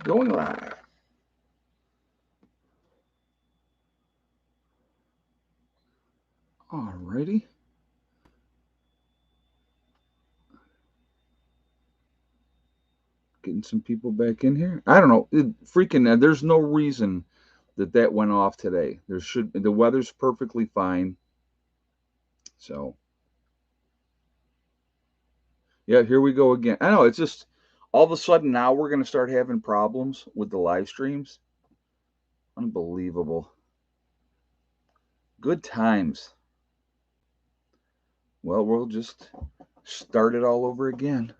Going live. Alrighty. Getting some people back in here. I don't know. There's no reason that went off today. The weather's perfectly fine. So yeah, here we go again. I know it's just all of a sudden now we're gonna start having problems with the live streams. Unbelievable. Good times. Well, we'll just start it all over again.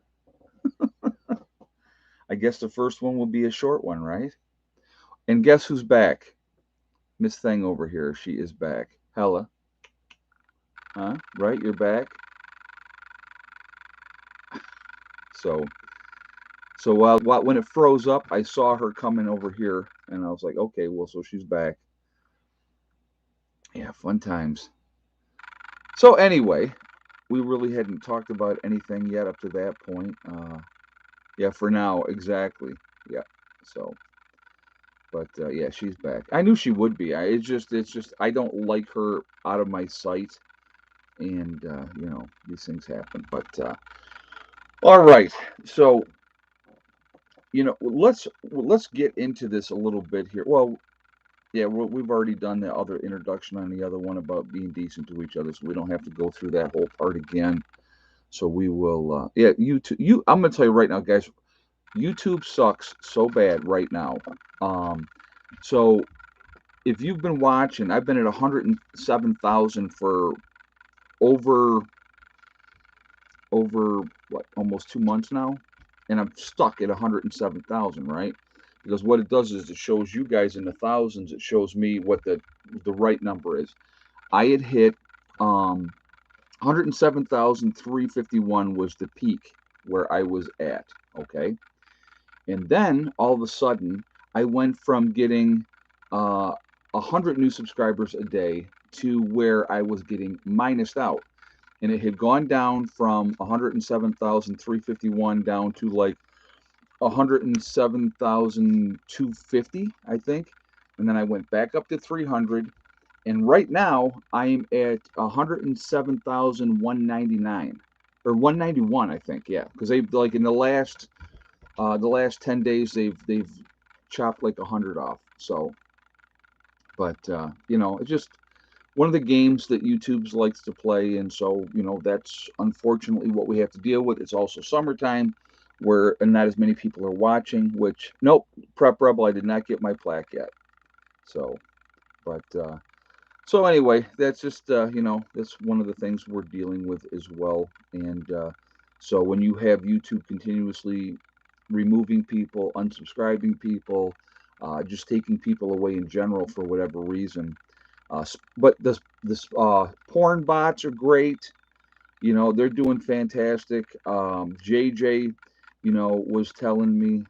I guess the first one will be a short one, right? And guess who's back? Miss Thing over here. She is back. Hella. Huh? Right? You're back. So when it froze up, I saw her coming over here, and I was like, okay, well, so she's back. Yeah, fun times. So anyway, we really hadn't talked about anything yet up to that point. Yeah, for now, exactly. Yeah. So, but yeah, she's back. I knew she would be. It's just I don't like her out of my sight, and these things happen. But all right, so let's get into this a little bit here. Well, yeah, we've already done the other introduction on the other one about being decent to each other, so we don't have to go through that whole part again. So we will, yeah, I'm gonna tell you right now, guys, YouTube sucks so bad right now. Um, so if you've been watching, I've been at 107,000 for over what, almost 2 months now, and I'm stuck at 107,000, right? Because what it does is it shows you guys in the thousands. It shows me what the right number is. I had hit 107,351 was the peak where I was at. Okay, and then all of a sudden I went from getting 100 new subscribers a day to where I was getting minused out, and it had gone down from 107,351 down to like 107,250, I think. And then I went back up to 300. And right now I'm at 107,199 or 191, I think. Yeah. Because they've like in the last 10 days, they've chopped like 100 off. So, but, it's just one of the games that YouTube's likes to play, and so that's unfortunately what we have to deal with. It's also summertime, where and not as many people are watching. Which nope, Prep Rebel, I did not get my plaque yet. So, but so anyway, that's just that's one of the things we're dealing with as well. And so when you have YouTube continuously removing people, unsubscribing people, just taking people away in general for whatever reason, but this porn bots are great. They're doing fantastic. JJ, was telling me,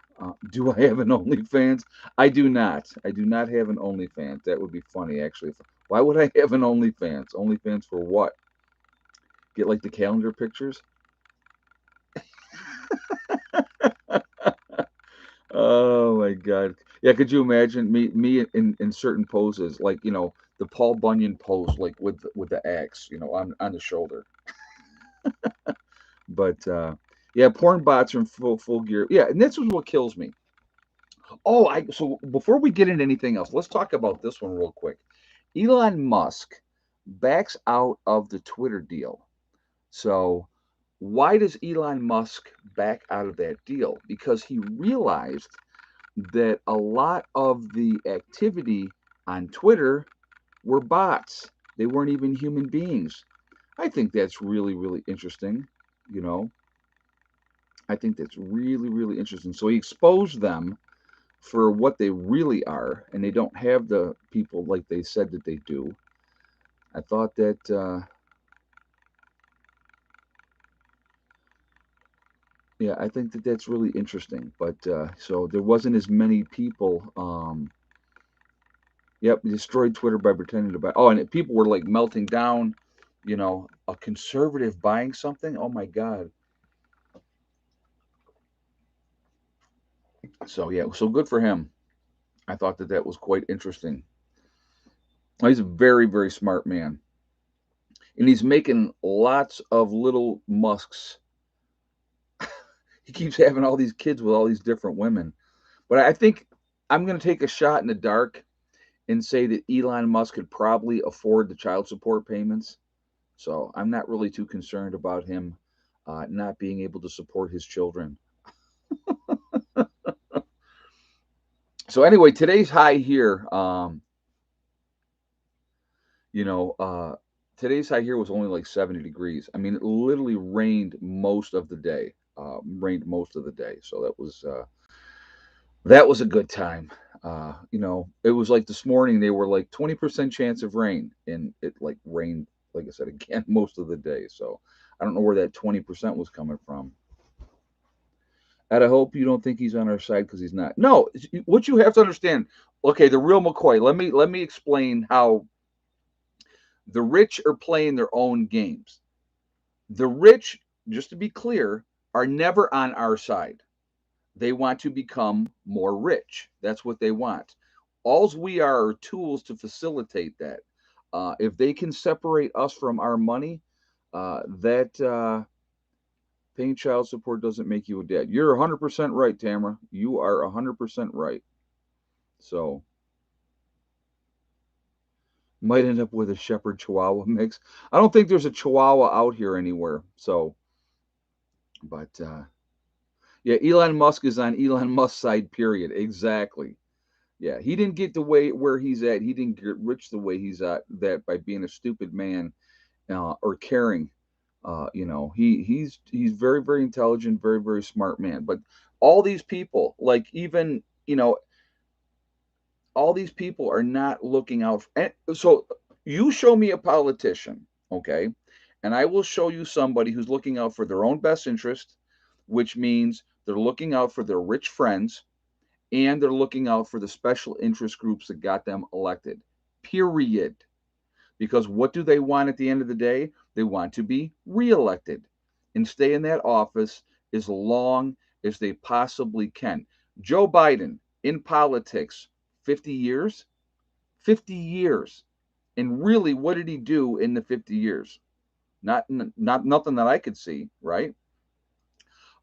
do I have an OnlyFans? I do not. I do not have an OnlyFans. That would be funny, actually. Why would I have an OnlyFans? OnlyFans for what? Get like the calendar pictures? Oh my God. Yeah, could you imagine me in certain poses, like the Paul Bunyan pose, like with the axe, on the shoulder. But yeah, porn bots are in full gear. Yeah, and this is what kills me. Oh, I so before we get into anything else, let's talk about this one real quick. Elon Musk backs out of the Twitter deal. So why does Elon Musk back out of that deal? Because he realized that a lot of the activity on Twitter were bots. They weren't even human beings. I think that's really, really interesting. You know, I think that's really, really interesting. So he exposed them for what they really are, and they don't have the people like they said that they do. I thought that, yeah, I think that that's really interesting. But so there wasn't as many people. Yep, destroyed Twitter by pretending to buy. Oh, and people were like melting down. A conservative buying something. Oh my God. So yeah, so good for him. I thought that that was quite interesting. He's a very, very smart man, and he's making lots of little Musks. He keeps having all these kids with all these different women. But I think I'm going to take a shot in the dark and say that Elon Musk could probably afford the child support payments. So I'm not really too concerned about him not being able to support his children. So anyway, today's high here, you know, today's high here was only like 70 degrees. I mean, it literally rained most of the day. Rained most of the day. So that was a good time. It was like this morning they were like 20% chance of rain, and it like rained, like I said again, most of the day. So I don't know where that 20% was coming from. And I hope you don't think he's on our side because he's not. No, what you have to understand. Okay, the real McCoy. Let me explain how the rich are playing their own games. The rich, just to be clear, are never on our side. They want to become more rich. That's what they want. Alls we are tools to facilitate that. If they can separate us from our money, that paying child support doesn't make you a dad. You're 100% right, Tamara. You are 100% right. So might end up with a Shepherd Chihuahua mix. I don't think there's a Chihuahua out here anywhere. So, but yeah, Elon Musk is on Elon Musk's side. Period. Exactly. Yeah, he didn't get the way where he's at. He didn't get rich the way he's at that by being a stupid man or caring. He's very, very intelligent, very, very smart man. But all these people, like even all these people are not looking out. And so you show me a politician, okay, and I will show you somebody who's looking out for their own best interest, which means they're looking out for their rich friends and they're looking out for the special interest groups that got them elected. Period. Because what do they want at the end of the day? They want to be reelected and stay in that office as long as they possibly can. Joe Biden in politics, 50 years? 50 years. And really, what did he do in the 50 years? Not nothing that I could see, right?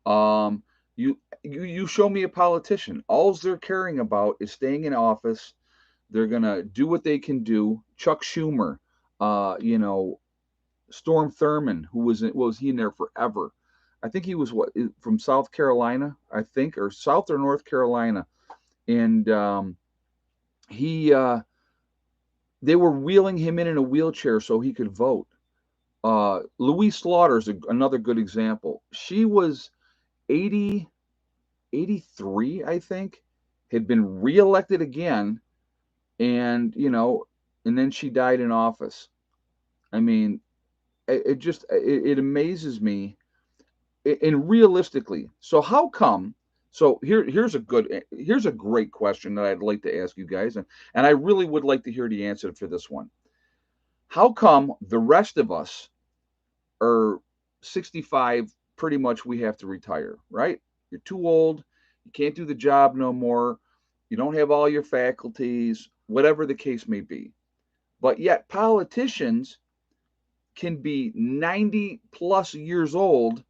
Um, you show me a politician. All they're caring about is staying in office. They're gonna do what they can do. Chuck Schumer, uh, you know, Storm Thurmond, who was he in there forever? I think he was from South Carolina, I think, or South or North Carolina, and he they were wheeling him in a wheelchair so he could vote. Louise Slaughter is another good example. She was 80, 83, I think, had been reelected again, and and then she died in office. I mean, it amazes me. And realistically, so how come? So here's a great question that I'd like to ask you guys, and I really would like to hear the answer for this one. How come the rest of us are 65? Pretty much, we have to retire, right? You're too old. You can't do the job no more. You don't have all your faculties, whatever the case may be. But yet, politicians can be 90 plus years old,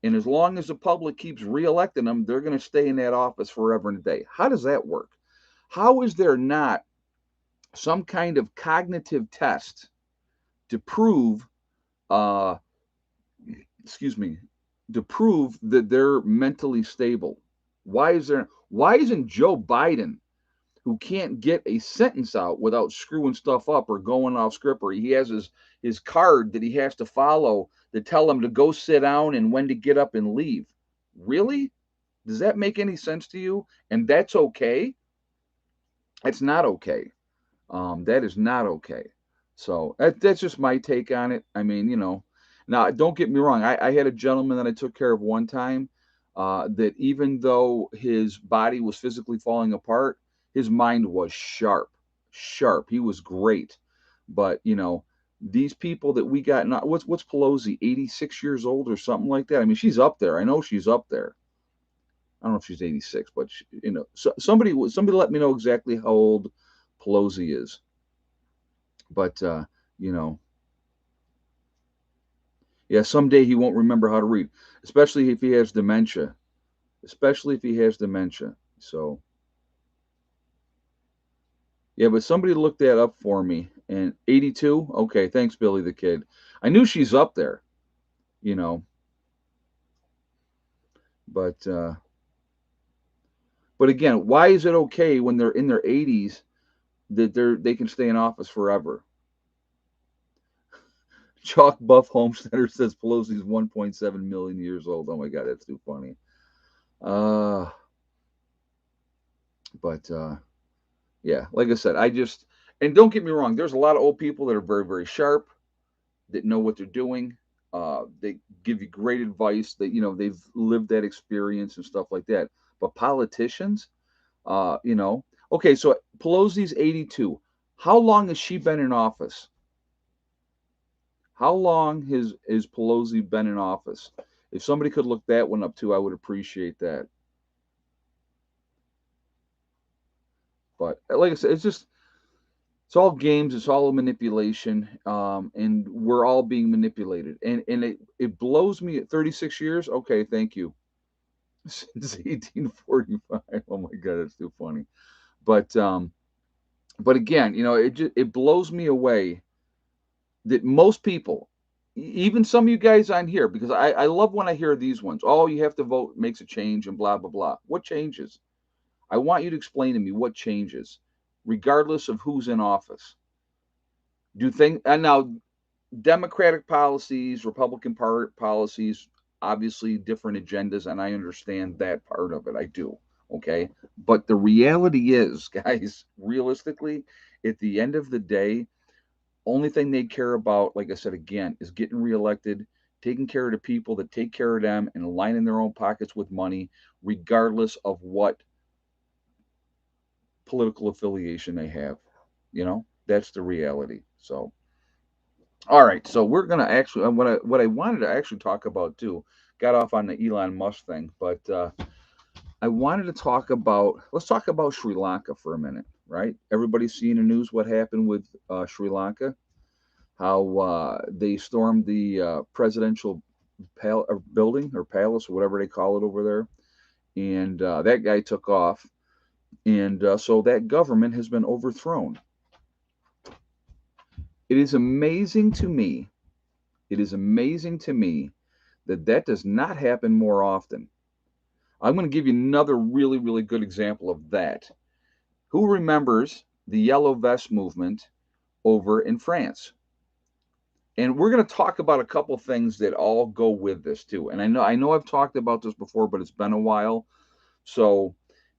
and as long as the public keeps reelecting them, they're going to stay in that office forever and a day. How does that work? How is there not some kind of cognitive test to prove, uh, excuse me, to prove that they're mentally stable? Why isn't Joe Biden, who can't get a sentence out without screwing stuff up or going off script, or he has his card that he has to follow to tell him to go sit down and when to get up and leave? Really? Does that make any sense to you? And that's okay? It's not okay. That is not okay. So that's just my take on it. I mean, now don't get me wrong. I had a gentleman that I took care of one time that even though his body was physically falling apart, his mind was sharp, sharp. He was great. But, these people that we got, not what's Pelosi, 86 years old or something like that. I mean, she's up there. I know she's up there. I don't know if she's 86, but she, somebody let me know exactly how old Pelosi is. But you know, yeah, someday he won't remember how to read, especially if he has dementia. Especially if he has dementia. So yeah, but somebody looked that up for me. And 82? Okay, thanks, Billy the Kid. I knew she's up there, you know, but again, why is it okay when they're in their 80s that they can stay in office forever? Chalk Buff Homesteader says Pelosi's 1.7 million years old. Oh my God, that's too funny. Uh, but yeah, like I said, and don't get me wrong, there's a lot of old people that are very, very sharp, that know what they're doing. They give you great advice. That they've lived that experience and stuff like that. But politicians, okay. So Pelosi's 82. How long has she been in office? How long has Pelosi been in office? If somebody could look that one up too, I would appreciate that. But like I said, it's all games. It's all a manipulation, and we're all being manipulated. And it blows me at 36 years. Okay, thank you. Since 1845. Oh my God, that's too funny. But again, it blows me away that most people, even some of you guys on here, because I love when I hear these ones. Oh, you have to vote makes a change and blah blah blah. What changes? I want you to explain to me what changes, regardless of who's in office. Do things and now Democratic policies, Republican policies, obviously different agendas, and I understand that part of it. I do. Okay. But the reality is, guys, realistically, at the end of the day, only thing they care about, like I said again, is getting reelected, taking care of the people that take care of them, and lining their own pockets with money, regardless of what political affiliation they have. That's the reality. So, all right, so we're gonna actually what I wanted to actually talk about too. Got off on the Elon Musk thing, but I wanted to talk about let's talk about Sri Lanka for a minute, right? Everybody's seeing the news what happened with Sri Lanka, how they stormed the presidential building or palace or whatever they call it over there, and that guy took off, and so that government has been overthrown. It is amazing to me. It is amazing to me that does not happen more often. I'm going to give you another really, really good example of that. Who remembers the Yellow Vest movement over in France? And we're going to talk about a couple things that all go with this too. And I know I've talked about this before, but it's been a while. So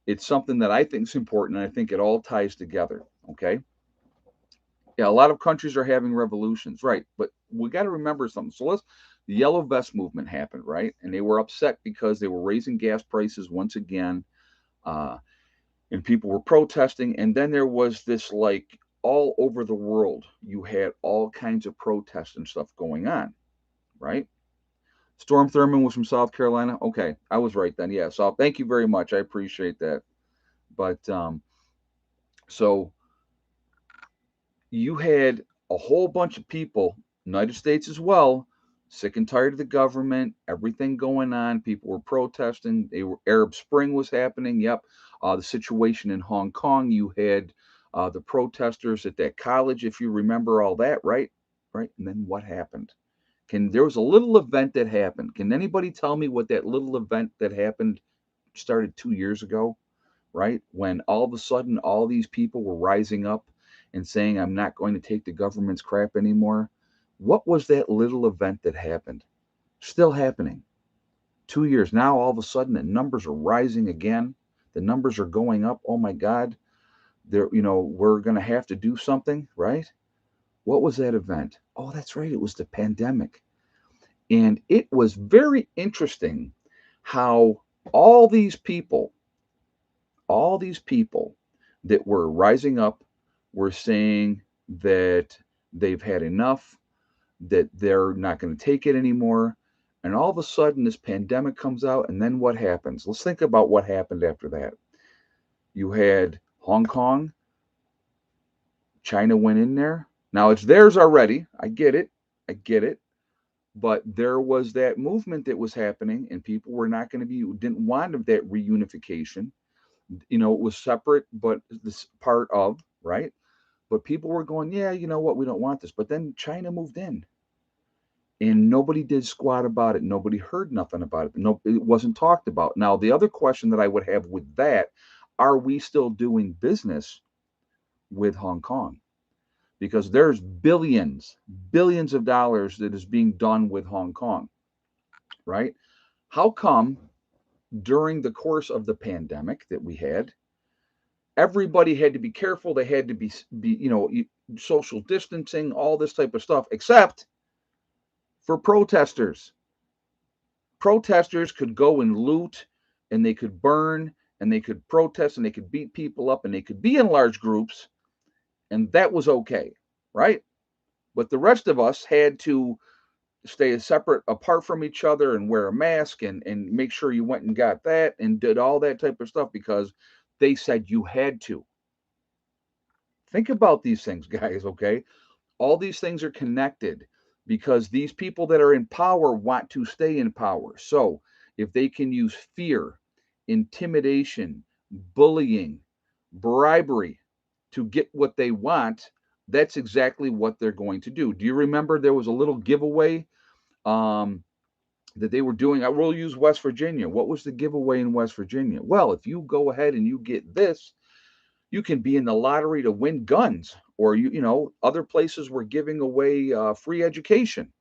it's something that I think is important, and I think it all ties together. Okay. Yeah, a lot of countries are having revolutions, right? But we got to remember something. So the Yellow Vest movement happened, right? And they were upset because they were raising gas prices once again, uh, and people were protesting. And then there was this like all over the world, you had all kinds of protests and stuff going on, right? Storm Thurmond was from South Carolina. Okay, I was right then. Yeah. So thank you very much. I appreciate that. But so you had a whole bunch of people, United States as well, sick and tired of the government, everything going on. People were protesting. Arab Spring was happening. Yep. The situation in Hong Kong, you had the protesters at that college, if you remember all that, right? Right. And then what happened? There was a little event that happened. Can anybody tell me what that little event that happened started 2 years ago? Right? When all of a sudden all these people were rising up and saying, I'm not going to take the government's crap anymore. What was that little event that happened? Still happening. 2 years. Now all of a sudden the numbers are rising again. The numbers are going up. Oh my God. We're gonna have to do something, right? What was that event? Oh, that's right. It was the pandemic. And it was very interesting how all these people all these people that were rising up were saying that they've had enough, that they're not going to take it anymore. And all of a sudden, this pandemic comes out, and then what happens? Let's think about what happened after that. You had Hong Kong, China went in there. Now it's theirs already. I get it. I get it. But there was that movement that was happening, and people were not going to be, didn't want that reunification. It was separate, but this part of, right? But people were going, yeah, you know what? We don't want this. But then China moved in, and nobody did squat about it. Nobody heard nothing about it. No, it wasn't talked about. Now, the other question that I would have with that, are we still doing business with Hong Kong? Because there's billions of dollars that is being done with Hong Kong, right? How come during the course of the pandemic that we had, everybody had to be careful, they had to be social distancing, all this type of stuff, except for protesters. Protesters could go and loot, and they could burn, and they could protest, and they could beat people up, and they could be in large groups, and that was okay, right? But the rest of us had to stay separate apart from each other and wear a mask and make sure you went and got that and did all that type of stuff because they said you had to. Think about these things, guys, okay? All these things are connected because these people that are in power want to stay in power. So if they can use fear, intimidation, bullying, bribery to get what they want, that's exactly what they're going to do. Do you remember there was a little giveaway um, that they were doing? I will use West Virginia. What was the giveaway in West Virginia? Well, if you go ahead and you get this, you can be in the lottery to win guns, or other places were giving away free education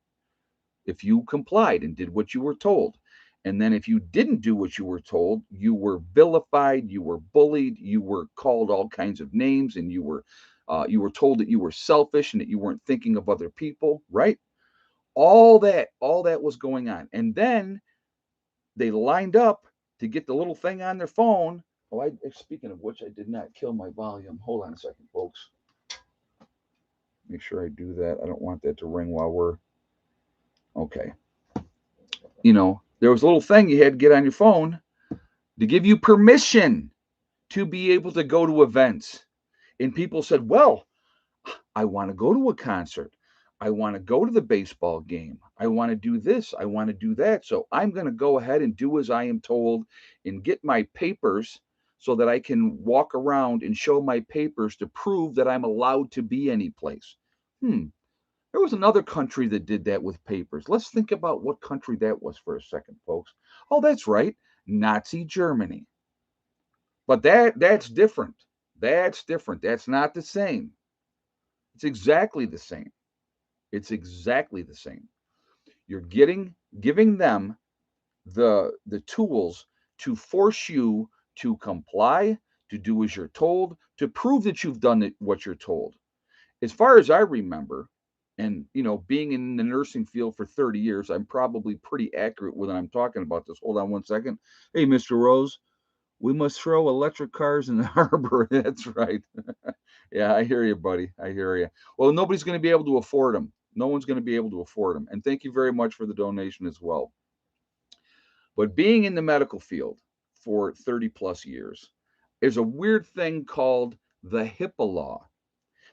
if you complied and did what you were told. And then if you didn't do what you were told, you were vilified, you were bullied, you were called all kinds of names, and you were told that you were selfish and that you weren't thinking of other people, right? All that was going on. And then they lined up to get the little thing on their phone. Oh, speaking of which, I did not kill my volume. Hold on a second, folks. Make sure I do that. I don't want that to ring while we're okay. There was a little thing you had to get on your phone to give you permission to be able to go to events. And people said, well, I want to go to a concert. I want to go to the baseball game. I want to do this. I want to do that. So I'm going to go ahead and do as I am told and get my papers so that I can walk around and show my papers to prove that I'm allowed to be any place. There was another country that did that with papers. Let's think about what country that was for a second, folks. Oh, that's right, Nazi Germany. But that's different. That's different. That's not the same. It's exactly the same. It's exactly the same. You're giving them the tools to force you to comply, to do as you're told, to prove that you've done what you're told. As far as I remember, and being in the nursing field for 30 years, I'm probably pretty accurate when I'm talking about this. Hold on one second. Hey, Mr. Rose, we must throw electric cars in the harbor. That's right. Yeah, I hear you, buddy. I hear you. Well, nobody's going to be able to afford them. No one's going to be able to afford them. And thank you very much for the donation as well. But being in the medical field for 30 plus years, there's a weird thing called the HIPAA law.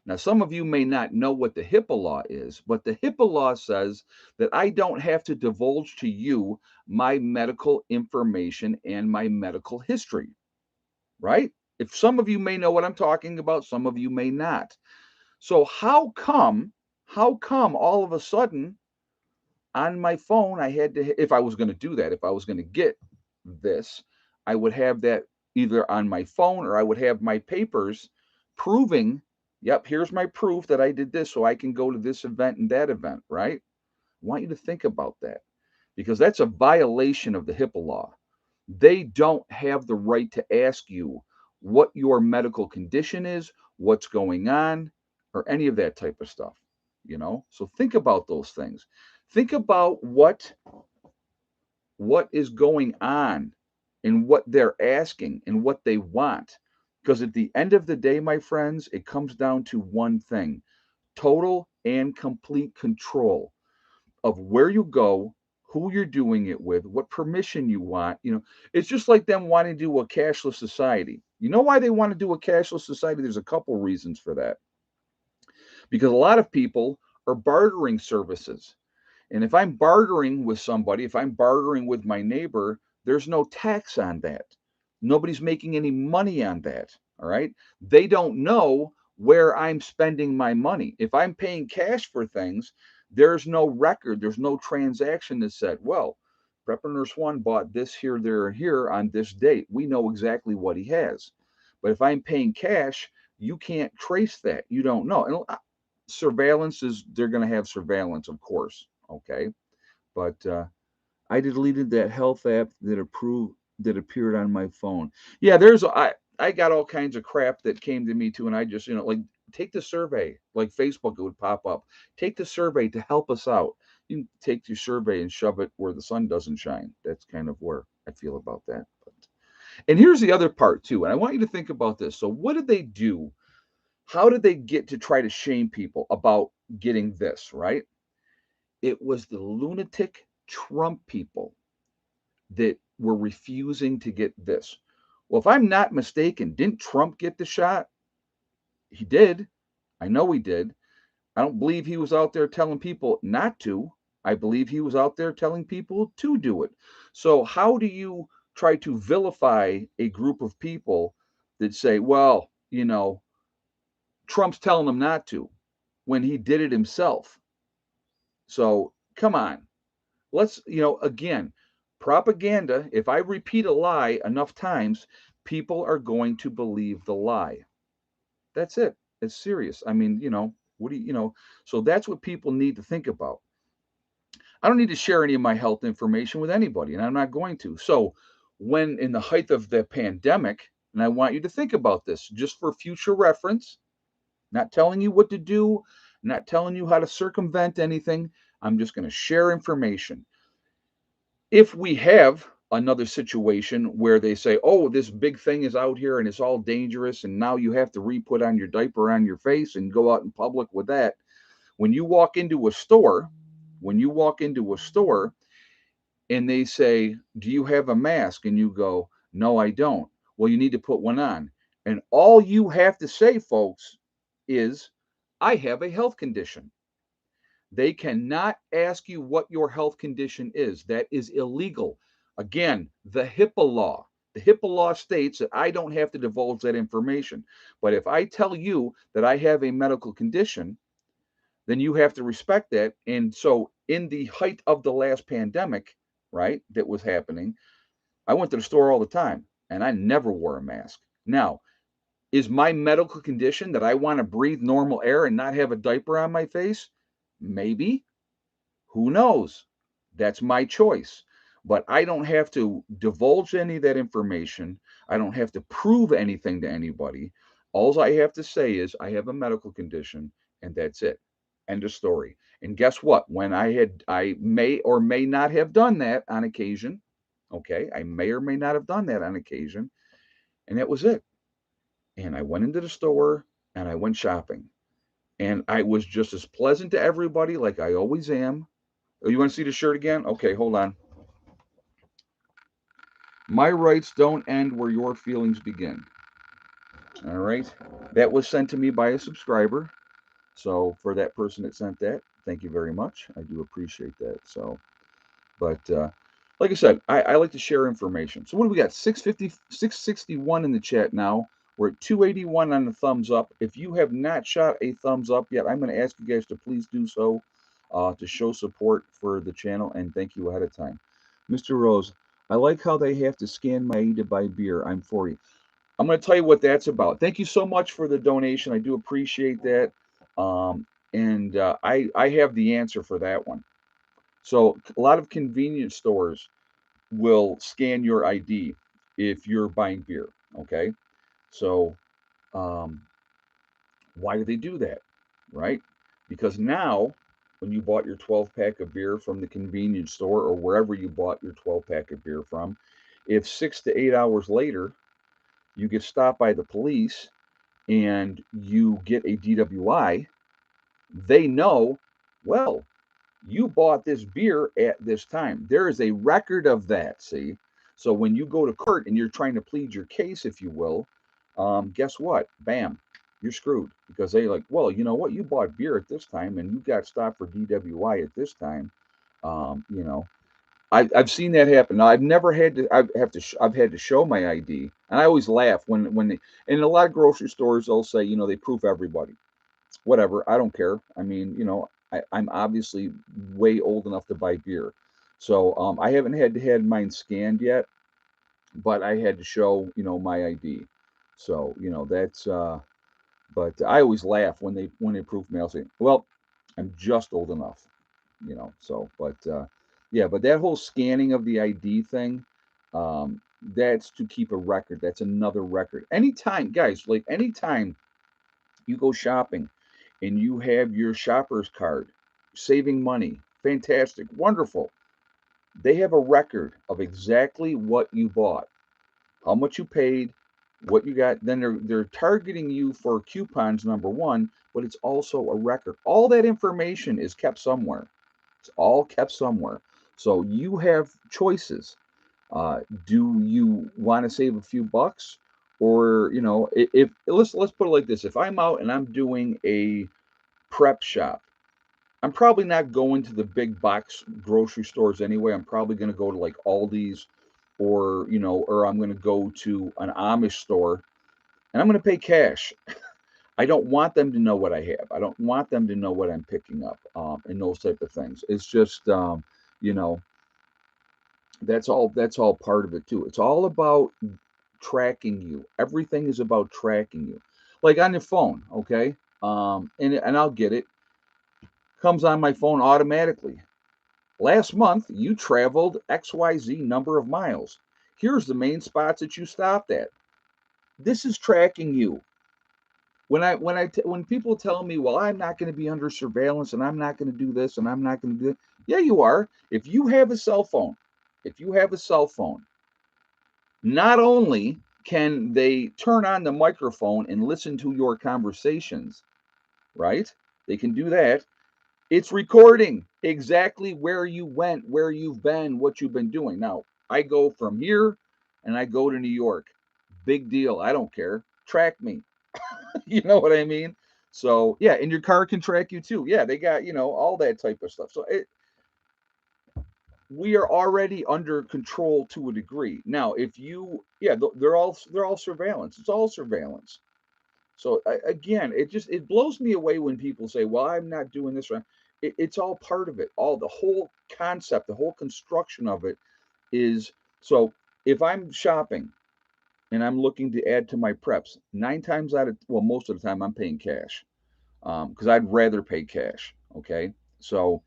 Now, some of you may not know what the HIPAA law is, but the HIPAA law says that I don't have to divulge to you my medical information and my medical history, right? If some of you may know what I'm talking about, some of you may not. So how come all of a sudden on my phone I had to, if I was going to do that, if I was going to get this, I would have that either on my phone or I would have my papers proving, yep, here's my proof that I did this so I can go to this event and that event, right? I want you to think about that because that's a violation of the HIPAA law. They don't have the right to ask you what your medical condition is, what's going on, or any of that type of stuff. So think about those things. Think about what is going on and what they're asking and what they want. Because at the end of the day, my friends, it comes down to one thing: total and complete control of where you go, who you're doing it with, what permission you want. It's just like them wanting to do a cashless society. You know why they want to do a cashless society? There's a couple reasons for that. Because a lot of people are bartering services. And if I'm bartering with somebody, if I'm bartering with my neighbor, there's no tax on that. Nobody's making any money on that. All right. They don't know where I'm spending my money. If I'm paying cash for things, there's no record, there's no transaction that said, well, Prepper Nurse One bought this here, there, and here on this date. We know exactly what he has. But if I'm paying cash, you can't trace that. You don't know. And surveillance is, they're going to have surveillance, of course. Okay. But I deleted that health app that appeared on my phone. Yeah, I got all kinds of crap that came to me too, and I just, like, take the survey. Like Facebook, it would pop up. Take the survey to help us out. You can take your survey and shove it where the sun doesn't shine. That's kind of where I feel about that. And here's the other part too, and I want you to think about this. So what did they do? How did they get to try to shame people about getting this, right? It was the lunatic Trump people that were refusing to get this. Well, if I'm not mistaken, didn't Trump get the shot? He did. I know he did. I don't believe he was out there telling people not to. I believe he was out there telling people to do it. So, how do you try to vilify a group of people that say, well, Trump's telling them not to, when he did it himself? So, come on. Let's, again, propaganda, if I repeat a lie enough times, people are going to believe the lie. That's it. It's serious. I mean, what do so that's what people need to think about. I don't need to share any of my health information with anybody, and I'm not going to. So, when in the height of the pandemic, and I want you to think about this just for future reference, not telling you what to do, not telling you how to circumvent anything. I'm just going to share information. If we have another situation where they say, oh, this big thing is out here and it's all dangerous, and now you have to re-put on your diaper on your face and go out in public with that. When you walk into a store, and they say, do you have a mask? And you go, no, I don't. Well, you need to put one on. And all you have to say, folks, is, I have a health condition. They cannot ask you what your health condition is. That is illegal. Again, the HIPAA law. The HIPAA law states that I don't have to divulge that information. But if I tell you that I have a medical condition, then you have to respect that. And so, in the height of the last pandemic, right, that was happening, I went to the store all the time and I never wore a mask. Now, is my medical condition that I want to breathe normal air and not have a diaper on my face? Maybe. Who knows? That's my choice. But I don't have to divulge any of that information. I don't have to prove anything to anybody. All I have to say is I have a medical condition, and that's it. End of story. And guess what? When I may or may not have done that on occasion. Okay, I may or may not have done that on occasion, and that was it. And I went into the store and I went shopping, and I was just as pleasant to everybody like I always am. Oh, you want to see the shirt again? Okay, hold on. My rights don't end where your feelings begin. All right. That was sent to me by a subscriber. So for that person that sent that, thank you very much. I do appreciate that. So, but like I said, I like to share information. So what do we got? 650, 661 in the chat now. We're at 281 on the thumbs up. If you have not shot a thumbs up yet, I'm going to ask you guys to please do so to show support for the channel, and thank you ahead of time. Mr. Rose, I like how they have to scan my ID to buy beer. I'm 40. I'm going to tell you what that's about. Thank you so much for the donation. I do appreciate that. And I have the answer for that one. So a lot of convenience stores will scan your ID if you're buying beer. Okay. So why do they do that? Right? Because now, when you bought your 12 pack of beer from the convenience store or wherever you bought your 12 pack of beer from, if 6 to 8 hours later you get stopped by the police and you get a DWI, they know, well, You bought this beer at this time. There is a record of that. See, so when you go to court and you're trying to plead your case, if you will, guess what? Bam, you're screwed because they like, well, you know what? You bought beer at this time and you got stopped for DWI at this time. You know, I've seen that happen. Now, I've never had to. I've had to show my ID, and I always laugh when they. In a lot of grocery stores, they'll say, you know, they proof everybody. Whatever, I don't care. I mean, you know, I'm obviously way old enough to buy beer, so I haven't had to had mine scanned yet, but I had to show, you know, my ID. So you know that's. But I always laugh when they proof me. I'll say, well, I'm just old enough, you know. So, but yeah, but that whole scanning of the ID thing, that's to keep a record. That's another record. Anytime, guys, like anytime you go shopping and you have your shopper's card, saving money, fantastic, wonderful. They have a record of exactly what you bought, how much you paid, what you got. Then they're targeting you for coupons, number one, but it's also a record. All that information is kept somewhere. It's all kept somewhere. So you have choices. Do you want to save a few bucks, or you know, if let's put it like this: if I'm out and I'm doing a prep shop, I'm probably not going to the big box grocery stores anyway. I'm probably going to go to like Aldi's, or you know, or I'm going to go to an Amish store, and I'm going to pay cash. I don't want them to know what I have. I don't want them to know what I'm picking up, and those type of things. It's just, you know, that's all part of it too. It's all about tracking you. Everything is about tracking you. Like on your phone, okay? And I'll get it. Comes on my phone automatically. Last month, you traveled XYZ number of miles. Here's the main spots that you stopped at. This is tracking you. When people tell me, well, I'm not going to be under surveillance and I'm not going to do this and I'm not going to do that. Yeah, you are. If you have a cell phone, if you have a cell phone, not only can they turn on the microphone and listen to your conversations, right? They can do that. It's recording exactly where you went, where you've been, what you've been doing. Now, I go from here and I go to New York. Big deal. I don't care. Track me. You know what I mean? So, yeah, and your car can track you too. Yeah, they got, you know, all that type of stuff. So, we are already under control to a degree. Now, if you, yeah, they're all surveillance. It's all surveillance. So again, it blows me away when people say, "Well, I'm not doing this right." It's all part of it. All the whole concept, the whole construction of it is so. If I'm shopping and I'm looking to add to my preps, 9 times out of well, most of the time I'm paying cash because I'd rather pay cash. Okay, so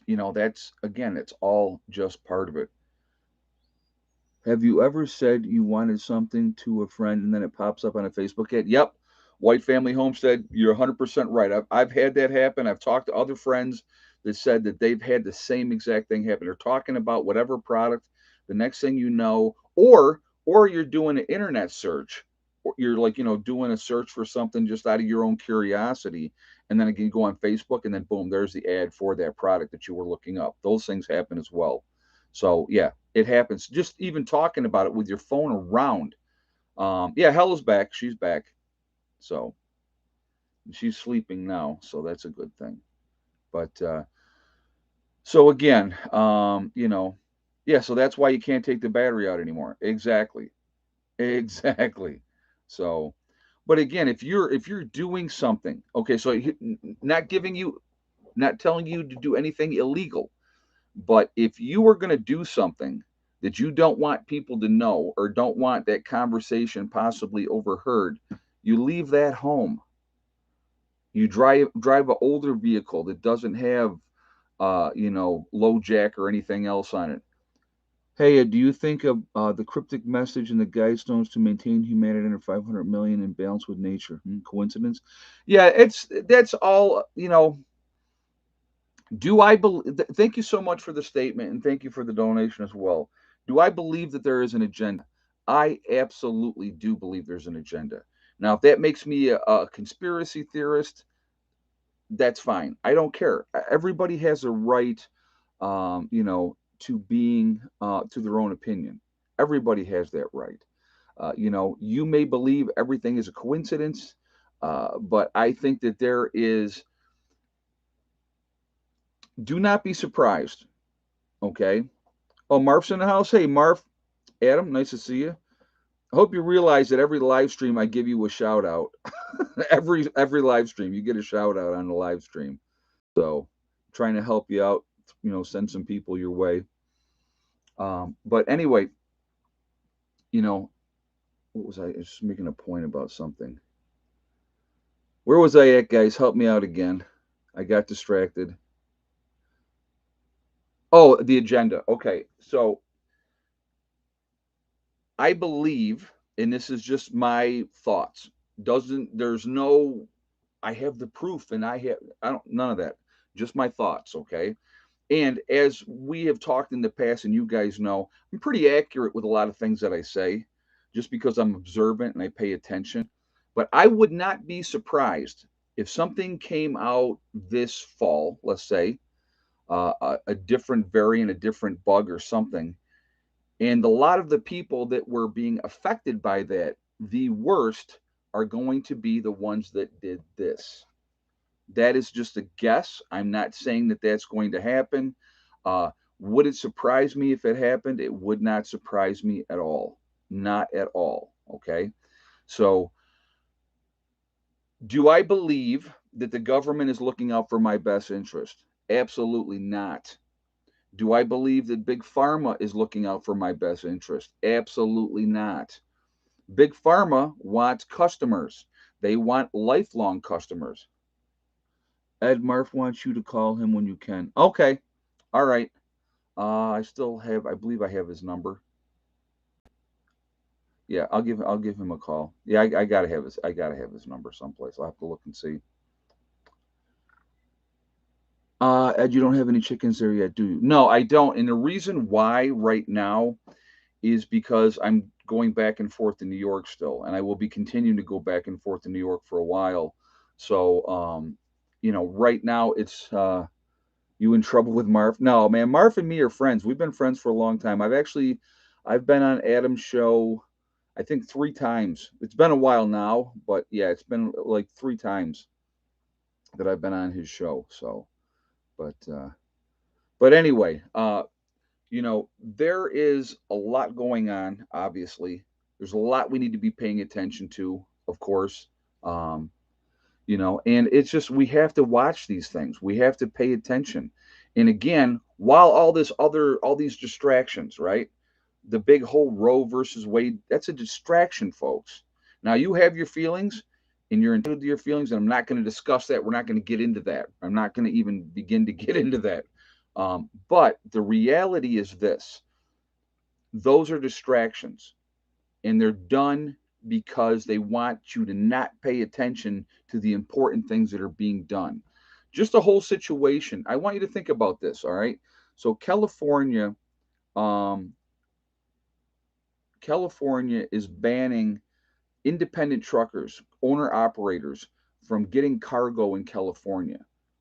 you know that's again, it's all just part of it. Have you ever said you wanted something to a friend and then it pops up on a Facebook ad? Yep. White Family Homestead, you're 100% right. I've had that happen. I've talked to other friends that said that they've had the same exact thing happen. They're talking about whatever product. The next thing you know, or you're doing an internet search, or you're like, you know, doing a search for something just out of your own curiosity. And then again, you go on Facebook and then boom, there's the ad for that product that you were looking up. Those things happen as well. So yeah, it happens. Just even talking about it with your phone around. Yeah, Hella's back. She's back. So she's sleeping now. So that's a good thing. But so again, you know, yeah. So that's why you can't take the battery out anymore. Exactly. Exactly. So, but again, if you're doing something, okay, so not giving you, not telling you to do anything illegal. But if you are going to do something that you don't want people to know or don't want that conversation possibly overheard, you leave that home. You drive an older vehicle that doesn't have you know, low jack or anything else on it. Hey, do you think of the cryptic message in the Guidestones to maintain humanity under 500 million in balance with nature? Coincidence? Yeah, that's all. You know, do I believe? Thank you so much for the statement, and thank you for the donation as well. Do I believe that there is an agenda? I absolutely do believe there's an agenda. Now, if that makes me a conspiracy theorist, that's fine. I don't care. Everybody has a right, to being to their own opinion. Everybody has that right. You may believe everything is a coincidence, but I think that there is. Do not be surprised. Okay. Oh, Marf's in the house. Hey, Marf, Adam, nice to see you. I hope you realize that every live stream I give you a shout out. every live stream you get a shout out on the live stream. So trying to help you out, send some people your way. But anyway, you know, what was I just making a point about something? Where was I at, guys? Help me out again. I got distracted. Oh, the agenda. Okay. So I believe, and this is just my thoughts, there's no, I have the proof and I don't, none of that. Just my thoughts. Okay. And as we have talked in the past, and you guys know, I'm pretty accurate with a lot of things that I say just because I'm observant and I pay attention. But I would not be surprised if something came out this fall, let's say, a different variant, a different bug or something. And a lot of the people that were being affected by that, the worst, are going to be the ones that did this. That is just a guess. I'm not saying that that's going to happen. Uh, would it surprise me if it happened? It would not surprise me at all. Not at all. Okay. So, do I believe that the government is looking out for my best interest? Absolutely not. Do I believe that Big Pharma is looking out for my best interest? Absolutely not. Big Pharma wants customers, they want lifelong customers. Ed Murph wants you to call him when you can. Okay. All right. I believe I have his number. Yeah, I'll give him a call. Yeah, I gotta have his number someplace. I'll have to look and see. Ed, you don't have any chickens there yet, do you? No, I don't. And the reason why right now is because I'm going back and forth to New York still, and I will be continuing to go back and forth to New York for a while. So, right now it's you in trouble with Marv? No, man. Marv and me are friends. We've been friends for a long time. I've been on Adam's show, I think 3 times. It's been a while now, but yeah, it's been like 3 times that I've been on his show. So, but anyway, there is a lot going on. Obviously, there's a lot we need to be paying attention to, of course. Um, and it's just we have to watch these things. We have to pay attention. And again, while all these distractions, right? The big whole Roe versus Wade, that's a distraction, folks. Now you have your feelings and you're entitled to your feelings, and I'm not going to discuss that. We're not going to get into that. I'm not going to even begin to get into that. But the reality is this: those are distractions, and they're done because they want you to not pay attention to the important things that are being done. Just the whole situation. I want you to think about this, all right? So um, California is banning independent truckers, owner operators from getting cargo in California.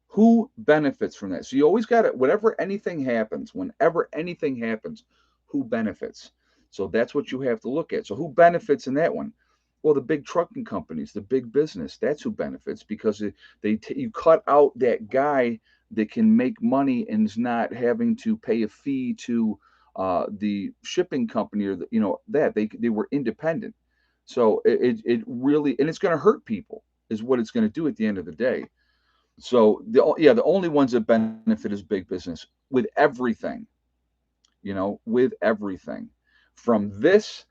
Who benefits from that? So you always got it. Whenever anything happens, who benefits? So that's what you have to look at. So who benefits in that one? Well, the big trucking companies, the big business, that's who benefits because you cut out that guy that can make money and is not having to pay a fee to the shipping company or that they were independent. So it really, and it's going to hurt people is what it's going to do at the end of the day. So the only ones that benefit is big business with everything, with everything from this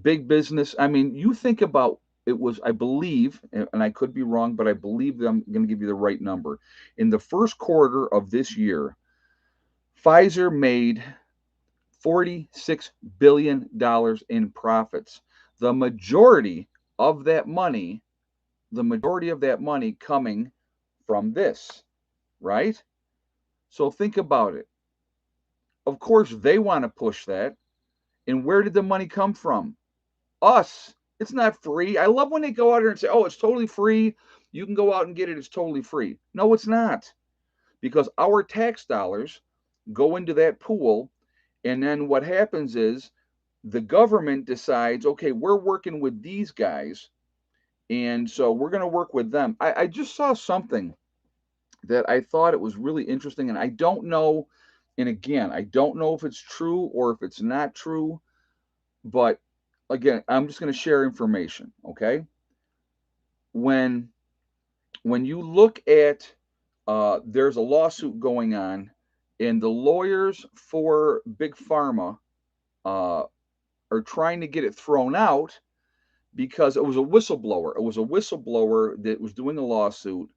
big business. I mean, you think about it was, I believe, and I could be wrong, but I believe that I'm going to give you the right number. In the first quarter of this year, Pfizer made $46 billion in profits. The majority of that money, coming from this, right? So think about it. Of course, they want to push that. And where did the money come from? Us. It's not free. I love when they go out here and say, oh, it's totally free. You can go out and get it. It's totally free. No, it's not, because our tax dollars go into that pool. And then what happens is the government decides, okay, we're working with these guys. And so we're going to work with them. I just saw something that I thought it was really interesting. And I don't know. And again, I don't know if it's true or if it's not true. But again, I'm just going to share information. Okay. When you look at, there's a lawsuit going on, and the lawyers for Big Pharma uh, are trying to get it thrown out because it was a whistleblower. It was a whistleblower that was doing a lawsuit,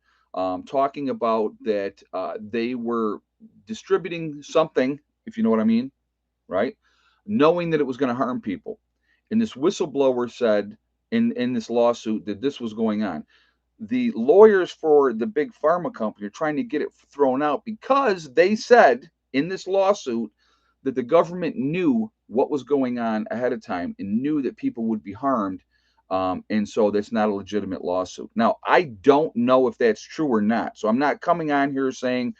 talking about that they were distributing something, if you know what I mean, right? Knowing that it was going to harm people. And this whistleblower said in this lawsuit that this was going on. The lawyers for the big pharma company are trying to get it thrown out because they said in this lawsuit that the government knew what was going on ahead of time and knew that people would be harmed. And so that's not a legitimate lawsuit. Now, I don't know if that's true or not. So I'm not coming on here saying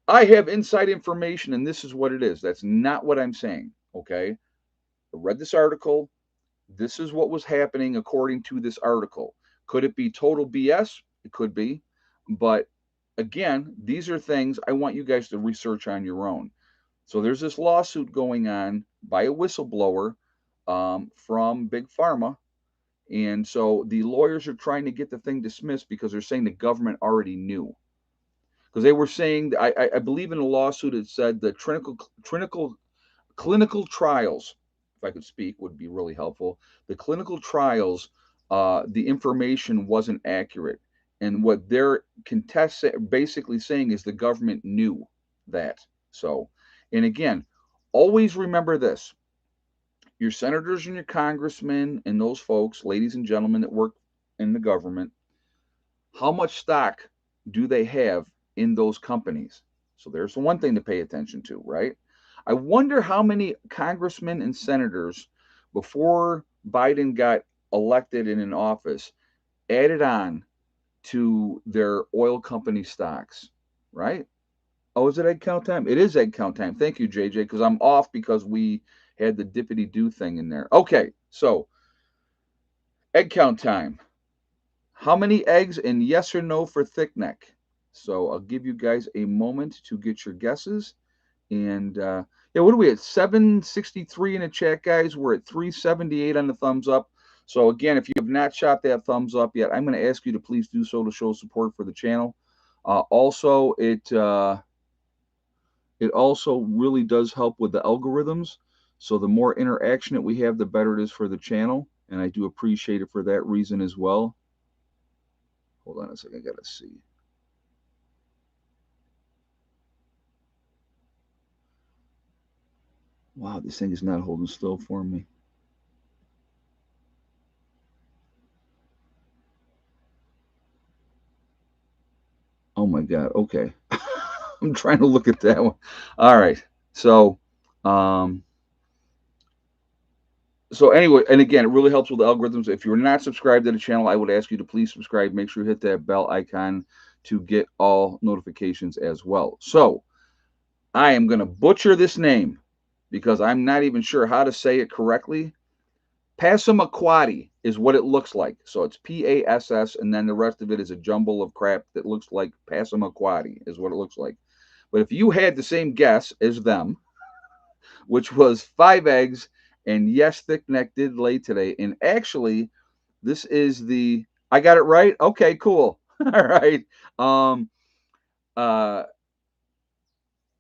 I have inside information and this is what it is. That's not what I'm saying. Okay. I read this article. This is what was happening according to this article. Could it be total BS? It could be. But again, these are things I want you guys to research on your own. So there's this lawsuit going on by a whistleblower, from Big Pharma. And so the lawyers are trying to get the thing dismissed because they're saying the government already knew. Because they were saying, I believe in a lawsuit, it said the clinical trials, if I could speak, would be really helpful. The clinical trials, the information wasn't accurate. And what they're basically saying is the government knew that. So, and again, always remember this: your senators and your congressmen and those folks, ladies and gentlemen that work in the government, how much stock do they have in those companies? So there's the one thing to pay attention to, right? I wonder how many congressmen and senators before Biden got elected and in office added on to their oil company stocks, right? Oh, is it egg count time? It is egg count time. Thank you, JJ, because I'm off because we had the dippity do thing in there. Okay, so egg count time. How many eggs, and yes or no for thick neck? So I'll give you guys a moment to get your guesses. And yeah, what are we at? 763 in the chat, guys. We're at 378 on the thumbs up. So again, if you have not shot that thumbs up yet, I'm going to ask you to please do so to show support for the channel. Also, it also really does help with the algorithms. So the more interaction that we have, the better it is for the channel. And I do appreciate it for that reason as well. Hold on a second, I gotta see. Wow, this thing is not holding still for me. Oh my God. Okay. I'm trying to look at that one. All right. So, um, so anyway, and again, it really helps with the algorithms. If you're not subscribed to the channel, I would ask you to please subscribe. Make sure you hit that bell icon to get all notifications as well. So I am going to butcher this name because I'm not even sure how to say it correctly. Passamaquoddy is what it looks like. So it's Pass, and then the rest of it is a jumble of crap that looks like Passamaquoddy is what it looks like. But if you had the same guess as them, which was 5 eggs, and yes, thick neck did lay today. And actually, this is the I got it right. Okay, cool. All right. Um, uh,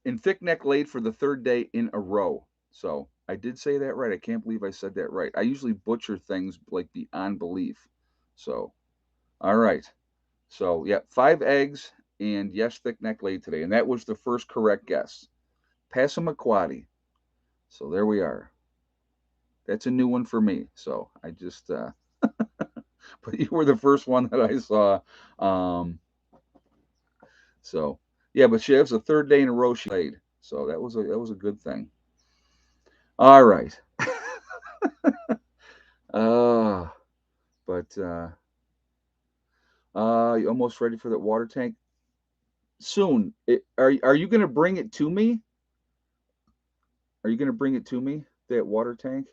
and thick neck laid for the 3rd day in a row. So I did say that right. I can't believe I said that right. I usually butcher things like beyond belief. So, all right. So yeah, 5 eggs, and yes, thick neck laid today, and that was the first correct guess. Passamaquoddy. So there we are. That's a new one for me. So I just, but you were the first one that I saw. Um, so yeah, but she was the 3rd day in a row she laid. So that was a good thing. All right. Uh, but You almost ready for that water tank? Soon. Are you going to bring it to me? Are you going to bring it to me, that water tank?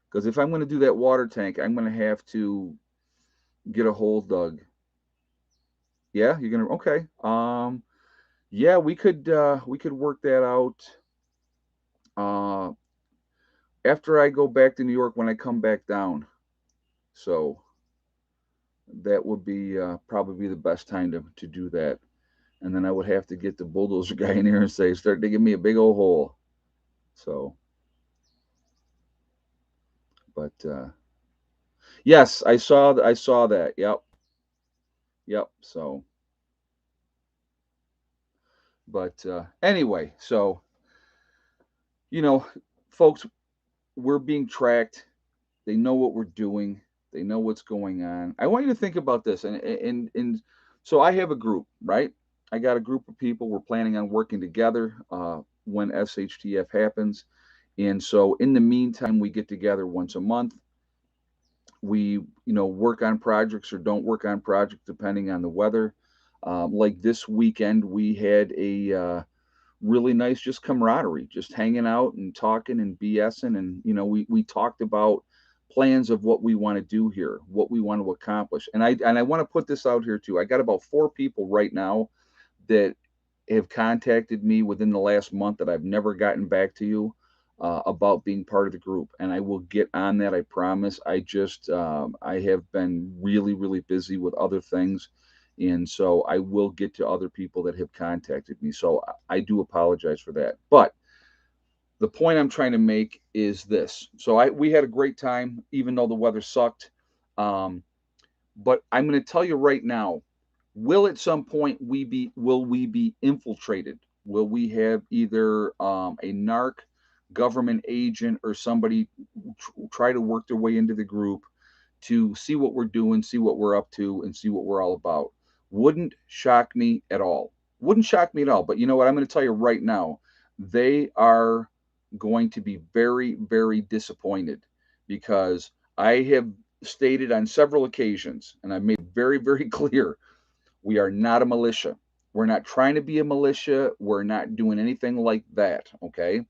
Because if I'm going to do that water tank, I'm going to have to get a hole dug. Yeah, you're gonna okay. Yeah, we could work that out. Uh, After I go back to New York when I come back down. So that would be probably the best time to do that. And then I would have to get the bulldozer guy in here and say, start digging me a big old hole. So, but yes, I saw that. Yep, yep. So, but anyway, so you know, folks, we're being tracked. They know what we're doing. They know what's going on. I want you to think about this. And so I have a group, right? I got a group of people. We're planning on working together when SHTF happens. And so in the meantime, we get together once a month. We, work on projects or don't work on projects depending on the weather. Like this weekend, we had a really nice just camaraderie, just hanging out and talking and BSing. And, we talked about plans of what we want to do here, what we want to accomplish. And I want to put this out here too. I got about 4 people right now that have contacted me within the last month that I've never gotten back to you about being part of the group. And I will get on that. I promise. I have been really, really busy with other things. And so I will get to other people that have contacted me. So I do apologize for that. But the point I'm trying to make is this. So we had a great time, even though the weather sucked. Um, but I'm going to tell you right now, will at some point will we be infiltrated? Will we have either a narc, government agent, or somebody try to work their way into the group to see what we're doing, see what we're up to, and see what we're all about? Wouldn't shock me at all. Wouldn't shock me at all. But you know what? I'm going to tell you right now, they are going to be very, very disappointed because I have stated on several occasions, and I've made very, very clear, we are not a militia. We're not trying to be a militia. We're not doing anything like that. Okay.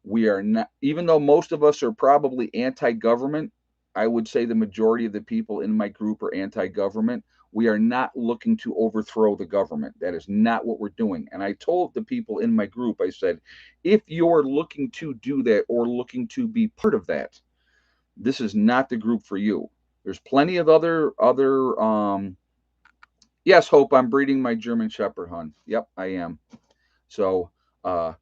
We are not, even though most of us are probably anti government, I would say the majority of the people in my group are anti government. We are not looking to overthrow the government. That is not what we're doing. And I told the people in my group, I said, if you're looking to do that or looking to be part of that, this is not the group for you. There's plenty of other yes, Hope, I'm breeding my German Shepherd, hon. Yep, I am. So, uh,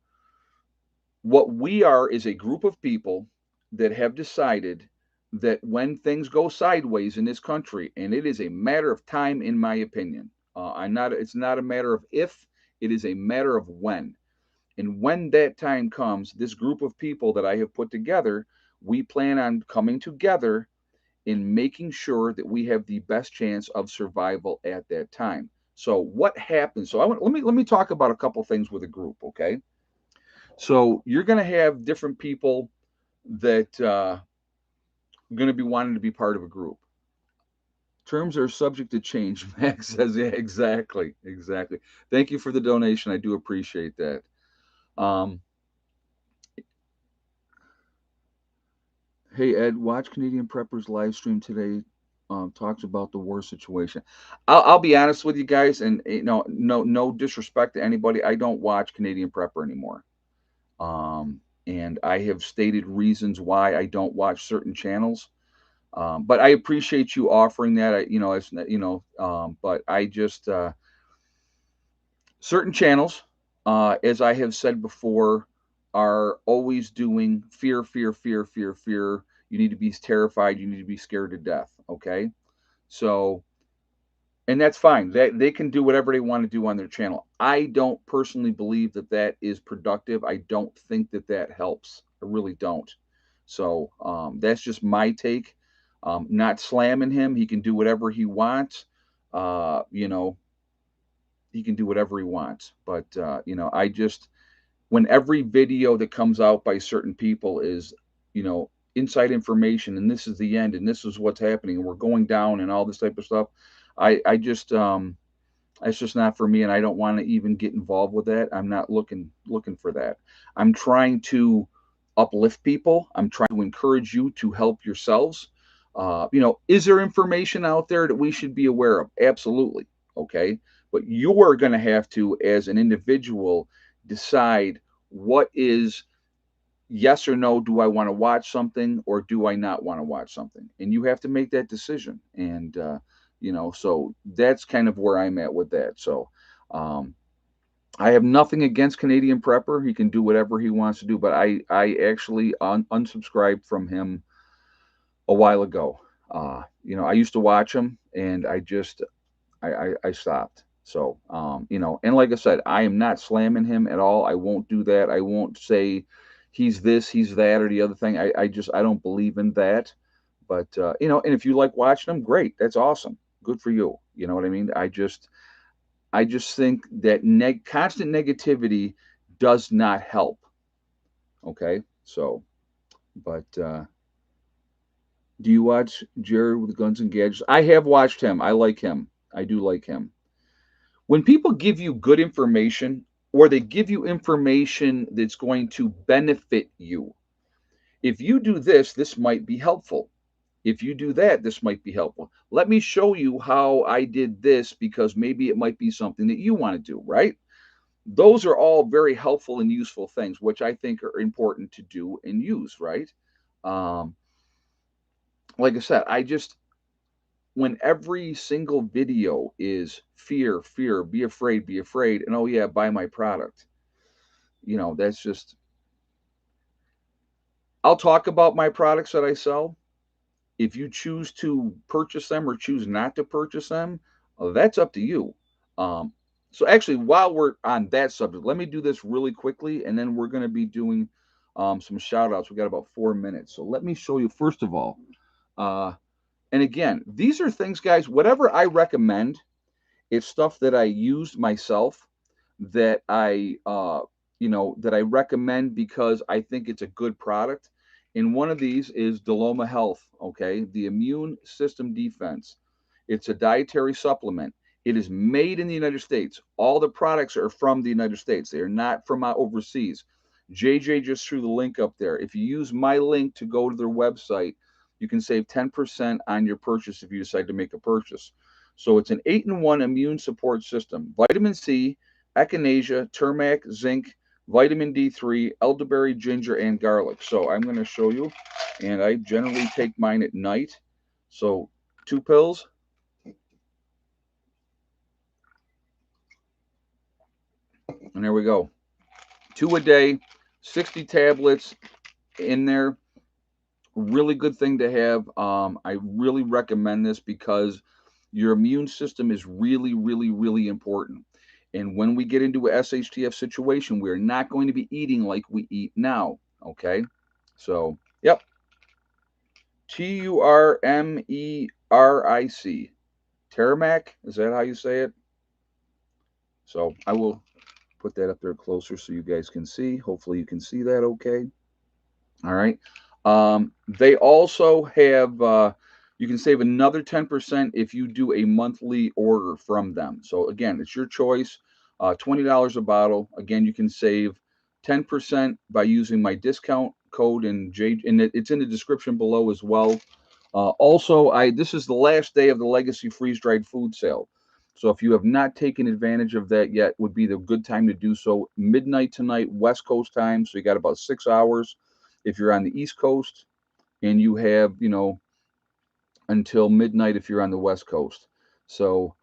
what we are is a group of people that have decided that when things go sideways in this country, and it is a matter of time, in my opinion, it's not a matter of if, it is a matter of when. And when that time comes, this group of people that I have put together, we plan on coming together in making sure that we have the best chance of survival at that time. So what happens? So let me talk about a couple things with a group, okay? So you're going to have different people that are going to be wanting to be part of a group. Terms are subject to change. Max says, yeah, exactly, exactly. Thank you for the donation. I do appreciate that. Um, Hey Ed, watch Canadian Preppers live stream today. Talks about the war situation. I'll be honest with you guys, and no disrespect to anybody. I don't watch Canadian Prepper anymore, and I have stated reasons why I don't watch certain channels. But I appreciate you offering that. But I just certain channels, as I have said before, are always doing fear, fear, fear, fear, fear. You need to be terrified. You need to be scared to death. Okay. So, and that's fine. They can do whatever they want to do on their channel. I don't personally believe that that is productive. I don't think that that helps. I really don't. So, that's just my take. Not slamming him. He can do whatever he wants. Uh, you know, he can do whatever he wants. But I just when every video that comes out by certain people is, inside information, and this is the end, and this is what's happening, and we're going down, and all this type of stuff. I just it's just not for me, and I don't want to even get involved with that. I'm not looking for that. I'm trying to uplift people. I'm trying to encourage you to help yourselves. Is there information out there that we should be aware of? Absolutely. Okay. But you are going to have to, as an individual, decide what is yes or no. Do I want to watch something or do I not want to watch something? And you have to make that decision. And, so that's kind of where I'm at with that. So, um, I have nothing against Canadian Prepper. He can do whatever he wants to do, but I actually unsubscribed from him a while ago. I used to watch him, and I stopped. So, and like I said, I am not slamming him at all. I won't do that. I won't say he's this, he's that, or the other thing. I don't believe in that. But and if you like watching him, great. That's awesome. Good for you. You know what I mean? I just think that constant negativity does not help. Okay, so but do you watch Jared with Guns and Gadgets? I have watched him. I like him. I do like him. When people give you good information or they give you information that's going to benefit you, if you do this, this might be helpful. If you do that, this might be helpful. Let me show you how I did this because maybe it might be something that you want to do, right? Those are all very helpful and useful things, which I think are important to do and use, right? Um, like I said, when every single video is fear, fear, be afraid, and oh yeah, buy my product. That's just, I'll talk about my products that I sell. If you choose to purchase them or choose not to purchase them, that's up to you. Um, so actually, while we're on that subject, let me do this really quickly, and then we're going to be doing some shout outs. We got about 4 minutes. So let me show you, first of all. Uh, and again, these are things, guys, whatever I recommend, it's stuff that I used myself that I recommend because I think it's a good product. And one of these is Deloma Health, okay? The Immune System Defense. It's a dietary supplement. It is made in the United States. All the products are from the United States. They are not from overseas. JJ just threw the link up there. If you use my link to go to their website, you can save 10% on your purchase if you decide to make a purchase. So it's an 8-in-1 immune support system. Vitamin C, echinacea, turmeric, zinc, vitamin D3, elderberry, ginger, and garlic. So I'm going to show you, and I generally take mine at night. So 2 pills. And there we go. 2 a day, 60 tablets in there. Really good thing to have. I really recommend this because your immune system is really, really, really important. And when we get into a SHTF situation, we're not going to be eating like we eat now. Okay. So, yep. Turmeric. Teramac. Is that how you say it? So I will put that up there closer so you guys can see. Hopefully you can see that okay. All right. They also have, you can save another 10% if you do a monthly order from them. So again, it's your choice. $20 a bottle. Again, you can save 10% by using my discount code and it's in the description below as well. Also, this is the last day of the Legacy Freeze Dried Food Sale. So if you have not taken advantage of that yet, would be the good time to do so. Midnight tonight, West Coast time. So you got about 6 hours. If you're on the East Coast, and you have, until midnight if you're on the West Coast. So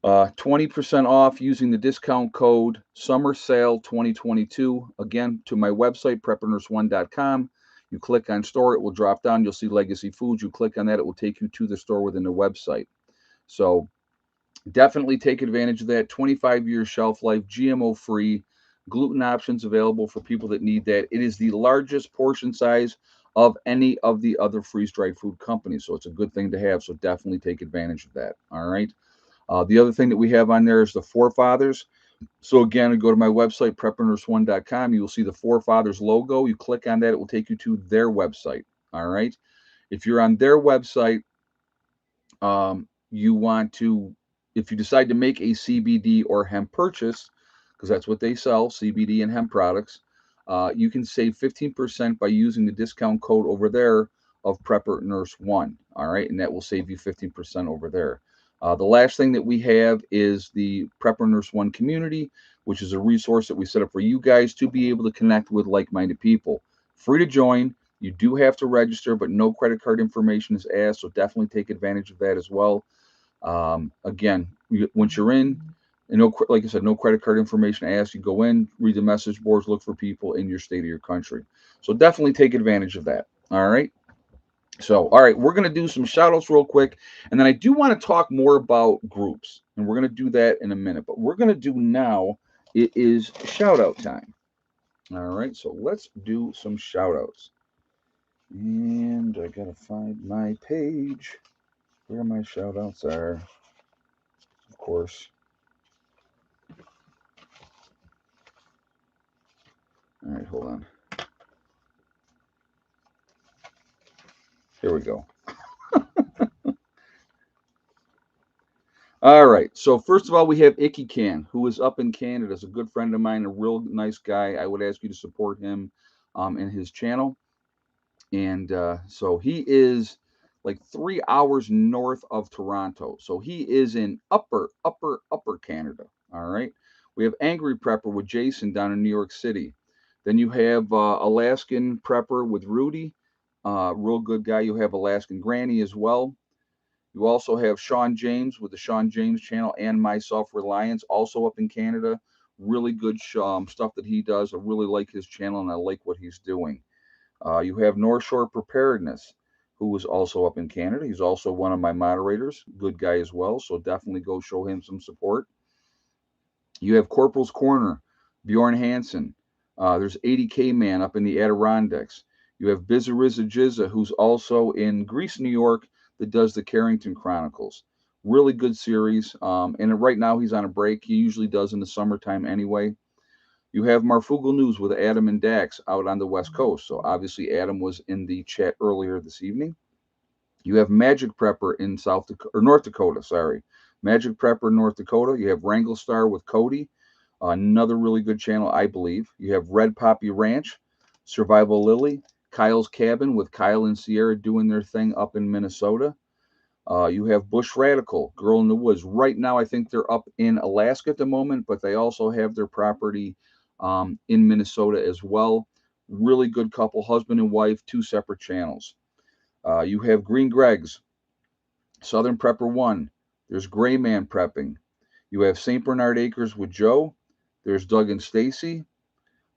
20% off using the discount code Summer Sale 2022. Again, to my website, preppernurse1.com. You click on store, it will drop down. You'll see Legacy Foods. You click on that, it will take you to the store within the website. So definitely take advantage of that. 25-year shelf life, GMO free, gluten options available for people that need that. It is the largest portion size of any of the other freeze-dried food companies. So it's a good thing to have. So definitely take advantage of that. All right. The other thing that we have on there is the Forefathers. So again, go to my website, preppernurse1.com. You will see the Forefathers logo. You click on that, it will take you to their website. All right. If you're on their website, you want to, if you decide to make a CBD or hemp purchase, because that's what they sell, CBD and hemp products, you can save 15% by using the discount code over there of Prepper Nurse One. All right, and that will save you 15% over there. The last thing that we have is the Prepper Nurse One community, which is a resource that we set up for you guys to be able to connect with like-minded people. Free to join. You do have to register, but no credit card information is asked, so definitely take advantage of that as well. Again, once you're in, and no, like I said, no credit card information asked. You go in, read the message boards, look for people in your state or your country. So definitely take advantage of that. All right. So, all right, we're going to do some shout outs real quick. And then I do want to talk more about groups. And we're going to do that in a minute. But we're going to do now, it is shout out time. All right. So let's do some shout outs. And I got to find my page where my shout outs are, of course. All right, hold on. Here we go. All right. So first of all, we have Icky Can, who is up in Canada. Is a good friend of mine, a real nice guy. I would ask you to support him in his channel. And so he is like 3 hours north of Toronto. So he is in upper Canada. All right. We have Angry Prepper with Jason down in New York City. Then you have Alaskan Prepper with Rudy, real good guy. You have Alaskan Granny as well. You also have Sean James with the Sean James channel and My Self Reliance, also up in Canada. Really good stuff that he does. I really like his channel and I like what he's doing. You have North Shore Preparedness, who is also up in Canada. He's also one of my moderators. Good guy as well. So definitely go show him some support. You have Corporal's Corner, Bjorn Hansen. There's 80K Man up in the Adirondacks. You have Bizariza Jizza, who's also in Greece, New York, that does the Carrington Chronicles. Really good series. And right now he's on a break. He usually does in the summertime anyway. You have Marfugal News with Adam and Dax out on the West Coast. So obviously Adam was in the chat earlier this evening. You have Magic Prepper in South Dakota or North Dakota, sorry. Magic Prepper North Dakota. You have Wrangle Star with Cody, another really good channel, I believe. You have Red Poppy Ranch, Survival Lily, Kyle's Cabin with Kyle and Sierra doing their thing up in Minnesota. You have Bush Radical, Girl in the Woods. Right now, I think they're up in Alaska at the moment, but they also have their property in Minnesota as well. Really good couple, husband and wife, two separate channels. You have Green Greg's, Southern Prepper 1. There's Gray Man Prepping. You have St. Bernard Acres with Joe. There's Doug and Stacy.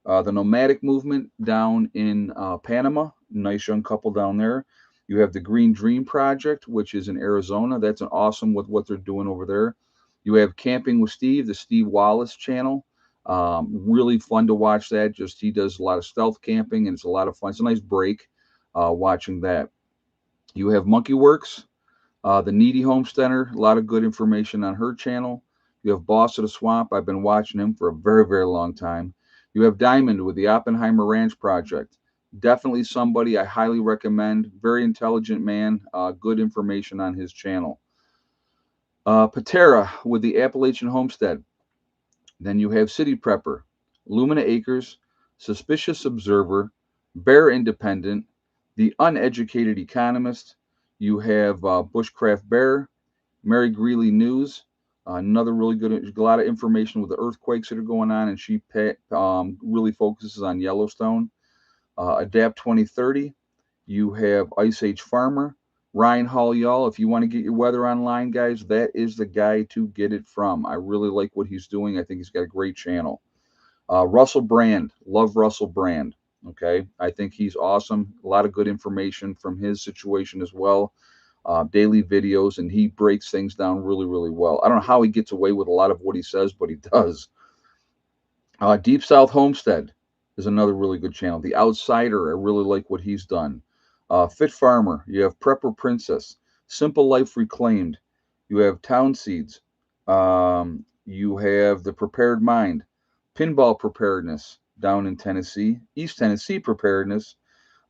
The Nomadic Movement down in Panama. Nice young couple down there. You have the Green Dream Project, which is in Arizona. That's an awesome with what they're doing over there. You have Camping with Steve, the Steve Wallace channel. Really fun to watch that. Just he does a lot of stealth camping, and it's a lot of fun. It's a nice break watching that. You have Monkey Works, the Needy Homesteader. A lot of good information on her channel. You have Boss of the Swamp. I've been watching him for a very, very long time. You have Diamond with the Oppenheimer Ranch Project. Definitely somebody I highly recommend. Very intelligent man. Good information on his channel. Patera with the Appalachian Homestead. Then you have City Prepper, Lumina Acres, Suspicious Observer, Bear Independent, The Uneducated Economist. You have Bushcraft Bear, Mary Greeley News, another really good, a lot of information with the earthquakes that are going on, and she really focuses on Yellowstone. Adapt 2030. You have Ice Age Farmer, Ryan Hall, y'all. If you want to get your weather online, guys, that is the guy to get it from. I really like what he's doing. I think he's got a great channel. Russell Brand, love Russell Brand. Okay, I think he's awesome. A lot of good information from his situation as well. Daily videos, and he breaks things down really, really well. I don't know how he gets away with a lot of what he says, but he does. Deep South Homestead is another really good channel. The Outsider, I really like what he's done. Fit Farmer, you have Prepper Princess, Simple Life Reclaimed, you have Town Seeds, you have The Prepared Mind, Pinball Preparedness down in Tennessee, East Tennessee Preparedness,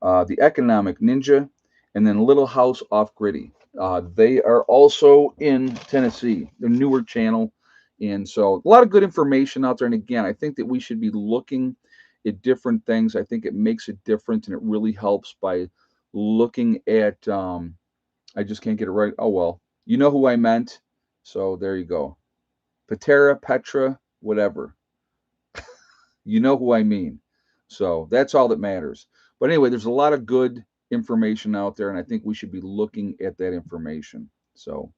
The Economic Ninja, and then Little House Off Gritty. They are also in Tennessee, the newer channel. And so a lot of good information out there. And again, I think that we should be looking at different things. I think it makes a difference and it really helps by looking at, I just can't get it right. Oh, well, you know who I meant. So there you go. Patera, Petra, whatever. You know who I mean. So that's all that matters. But anyway, there's a lot of good information out there, and I think we should be looking at that information. So,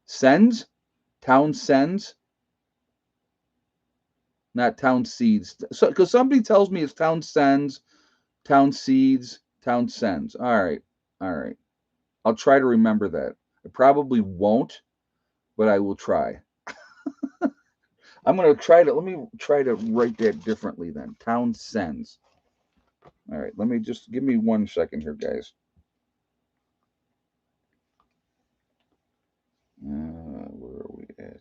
sends, town sends, not town seeds. So, because somebody tells me it's town sends, town seeds, town sends. All right, all right. I'll try to remember that. I probably won't, but I will try. I'm gonna try to. Let me try to write that differently then. Town sends. All right. Let me just give me 1 second here, guys. Where are we at?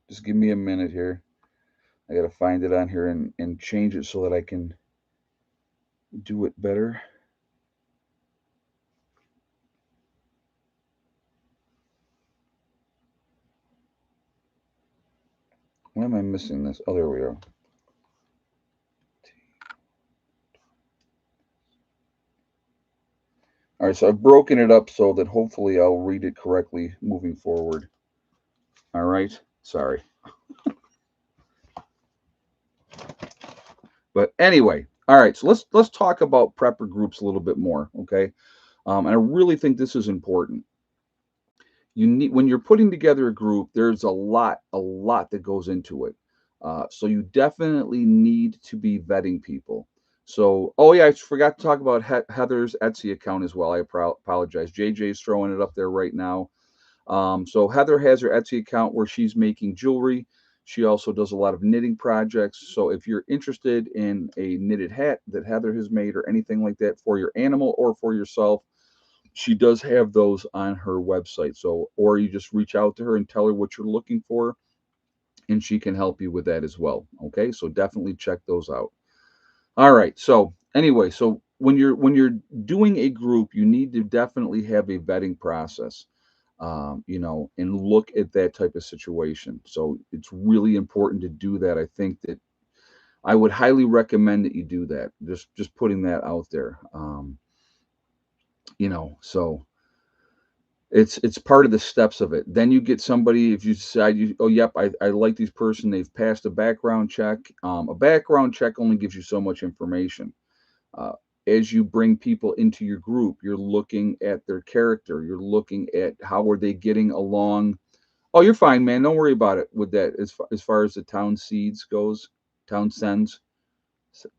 Just give me a minute here. I got to find it on here and change it so that I can do it better. Why am I missing this? Oh, there we are. All right, so I've broken it up so that hopefully I'll read it correctly moving forward. All right, sorry. But anyway, all right, so let's talk about prepper groups a little bit more, okay? And I really think this is important. You need when you're putting together a group, there's a lot that goes into it. So you definitely need to be vetting people. So, oh yeah, I forgot to talk about Heather's Etsy account as well. I apologize. JJ's throwing it up there right now. So Heather has her Etsy account where she's making jewelry. She also does a lot of knitting projects. So if you're interested in a knitted hat that Heather has made or anything like that for your animal or for yourself, she does have those on her website. So, or you just reach out to her and tell her what you're looking for, and she can help you with that as well. Okay, so definitely check those out. All right. So anyway, so when you're doing a group, you need to definitely have a vetting process, and look at that type of situation. So it's really important to do that. I think that I would highly recommend that you do that. Just putting that out there. So it's part of the steps of it. Then you get somebody, if you decide oh yep, I like this person, they've passed a background check. A background check only gives you so much information. uh, as you bring people into your group, you're looking at their character, you're looking at how are they getting along. Oh, you're fine, man, don't worry about it with that. As far as the town seeds goes, town sends,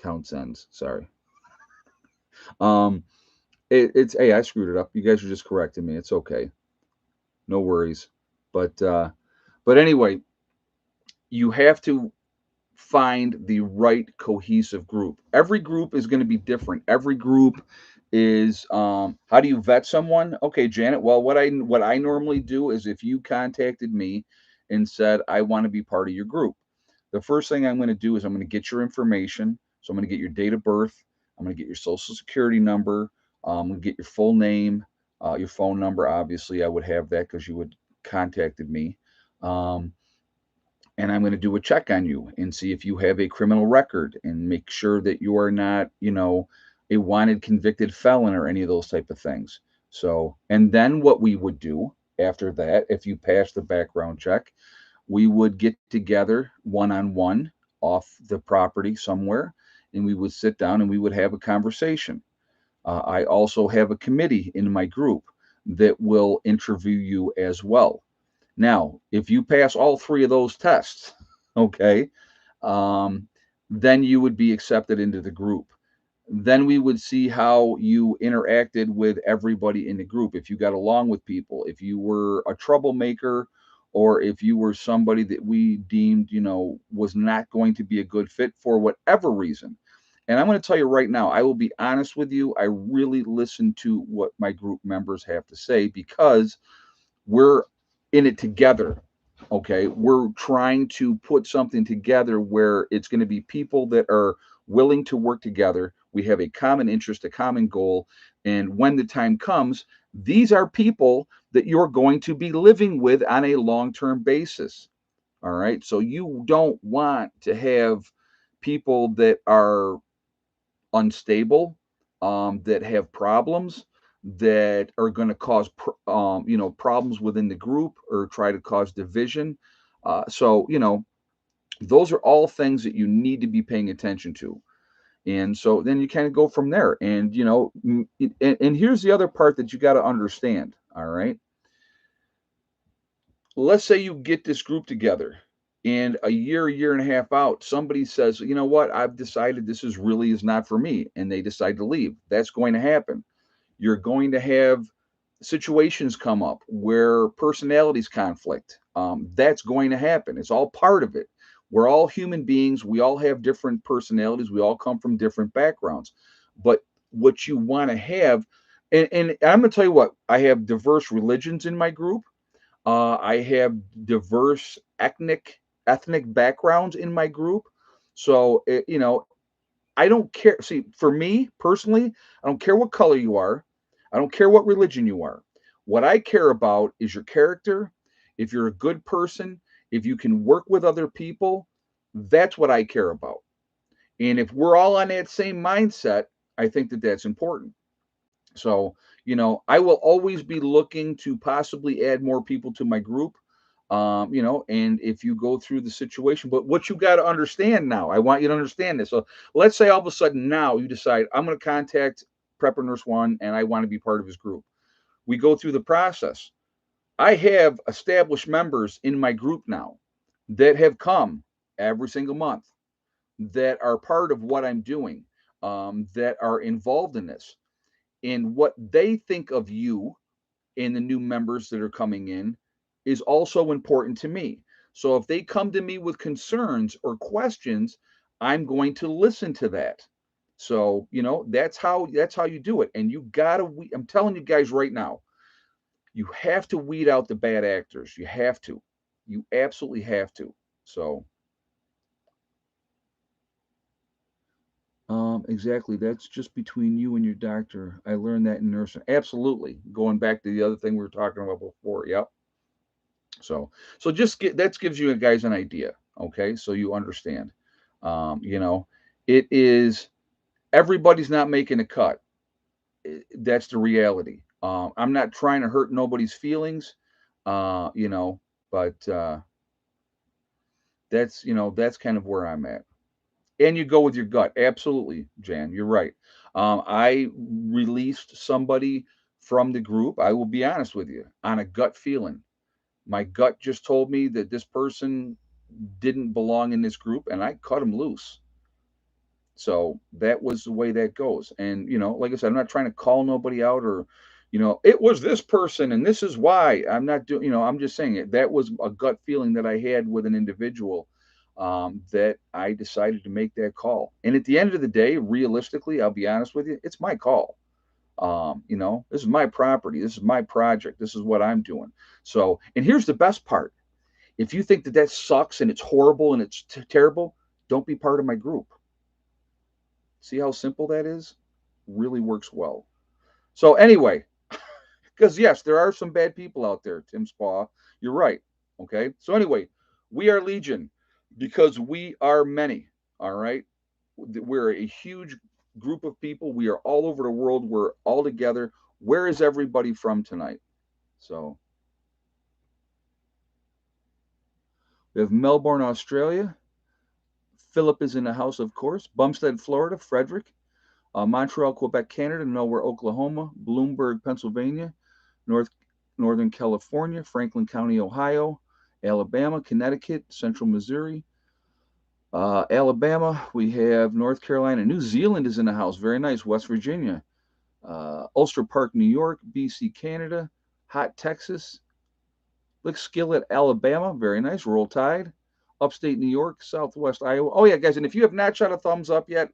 town sends, sorry. um it's, hey, I screwed it up, you guys are just correcting me, it's okay, no worries. But anyway, you have to find the right cohesive group. Every group is going to be different. Every group is, how do you vet someone? Okay, Janet. Well, what I normally do is if you contacted me and said I want to be part of your group, the first thing I'm going to do is I'm going to get your information. So I'm going to get your date of birth. I'm going to get your social security number. I'm going to get your full name, your phone number. Obviously, I would have that because you would contacted me. Um, and I'm going to do a check on you and see if you have a criminal record and make sure that you are not, a wanted convicted felon or any of those type of things. So, and then what we would do after that, if you pass the background check, we would get together one on one off the property somewhere, and we would sit down and we would have a conversation. I also have a committee in my group that will interview you as well. Now, if you pass all three of those tests, okay, um, then you would be accepted into the group. Then we would see how you interacted with everybody in the group. If you got along with people, if you were a troublemaker, or if you were somebody that we deemed, was not going to be a good fit for whatever reason. And I'm going to tell you right now, I will be honest with you. I really listen to what my group members have to say because we're in it together. Okay, we're trying to put something together where it's going to be people that are willing to work together. We have a common interest, a common goal, and when the time comes, these are people that you're going to be living with on a long-term basis. All right, so you don't want to have people that are unstable, that have problems, that are going to cause problems within the group or try to cause division. So those are all things that you need to be paying attention to. And so then you kind of go from there. And and here's the other part that you got to understand. All right, let's say you get this group together. And a year and a half out, somebody says, you know what, I've decided this is not for me. And they decide to leave. That's going to happen. You're going to have situations come up where personalities conflict. That's going to happen. It's all part of it. We're all human beings. We all have different personalities. We all come from different backgrounds. But what you want to have, and I'm going to tell you what, I have diverse religions in my group. I have diverse ethnic backgrounds in my group. So, I don't care. See, for me personally, I don't care what color you are. I don't care what religion you are. What I care about is your character. If you're a good person, if you can work with other people, that's what I care about. And if we're all on that same mindset, I think that that's important. So, I will always be looking to possibly add more people to my group. And if you go through the situation, but what you got to understand now, I want you to understand this. So let's say all of a sudden now you decide I'm going to contact Prepper Nurse One and I want to be part of his group. We go through the process. I have established members in my group now that have come every single month, that are part of what I'm doing, that are involved in this. And what they think of you and the new members that are coming in is also important to me. So if they come to me with concerns or questions, I'm going to listen to that. So, that's how you do it. And you got to I'm telling you guys right now, you have to weed out the bad actors. You have to. You absolutely have to. So, exactly. That's just between you and your doctor. I learned that in nursing. Absolutely. Going back to the other thing we were talking about before. Yep. So just that gives you guys an idea. Okay. So you understand. It is, everybody's not making a cut. That's the reality. I'm not trying to hurt nobody's feelings. Uh, you know, but that's kind of where I'm at. And you go with your gut. Absolutely, Jan. You're right. I released somebody from the group. I will be honest with you, on a gut feeling. My gut just told me that this person didn't belong in this group, and I cut them loose. So that was the way that goes. And like I said, I'm not trying to call nobody out, or it was this person and this is why. I'm not doing. I'm just saying it. That was a gut feeling that I had with an individual, that I decided to make that call. And at the end of the day, realistically, I'll be honest with you, it's my call. This is my property. This is my project. This is what I'm doing. So, and here's the best part: if you think that sucks and it's horrible and it's terrible, don't be part of my group. See how simple that is? Really works well. So anyway, because yes, there are some bad people out there, Tim Spa. You're right. Okay. So anyway, we are Legion because we are many. All right. We're a huge group of people. We are all over the world. We're all together. Where is everybody from tonight? So we have Melbourne, Australia. Philip is in the house, of course. Bumstead, Florida. Frederick. Montreal, Quebec, Canada. Nowhere, Oklahoma. Bloomberg, Pennsylvania. North Northern California, Franklin County, Ohio, Alabama, Connecticut, Central Missouri, Alabama. We have North Carolina. New Zealand is in the house. Very nice. West Virginia, Ulster Park, New York, BC, Canada, Hot, Texas, Lickskillet, Alabama. Very nice. Roll Tide, Upstate New York, Southwest Iowa. Oh yeah, guys, and if you have not shot a thumbs up yet,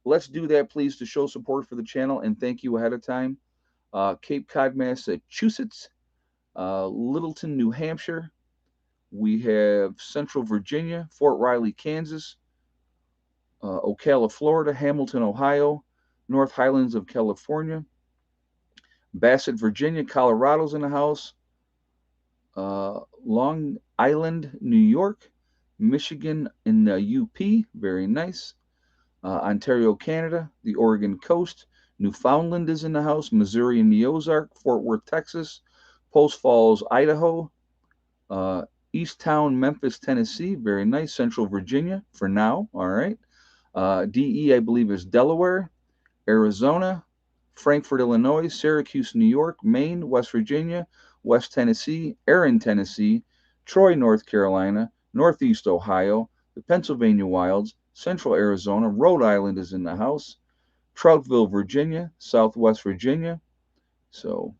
let's do that, please, to show support for the channel, and thank you ahead of time. Cape Cod, Massachusetts, Littleton, New Hampshire, We have Central Virginia, Fort Riley, Kansas, Ocala, Florida, Hamilton, Ohio, North Highlands of California, Bassett, Virginia, Colorado's in the house, Long Island, New York, Michigan in the UP, very nice. Ontario, Canada, the Oregon coast, Newfoundland is in the house, Missouri and the Ozark, Fort Worth, Texas, Post Falls, Idaho, uh, Easttown, Memphis, Tennessee, very nice. Central Virginia for now, all right. DE, I believe, is Delaware, Arizona, Frankfort, Illinois, Syracuse, New York, Maine, West Virginia, West Tennessee, Erin, Tennessee, Troy, North Carolina, Northeast Ohio, the Pennsylvania Wilds, Central Arizona, Rhode Island is in the house, Troutville, Virginia, Southwest Virginia. So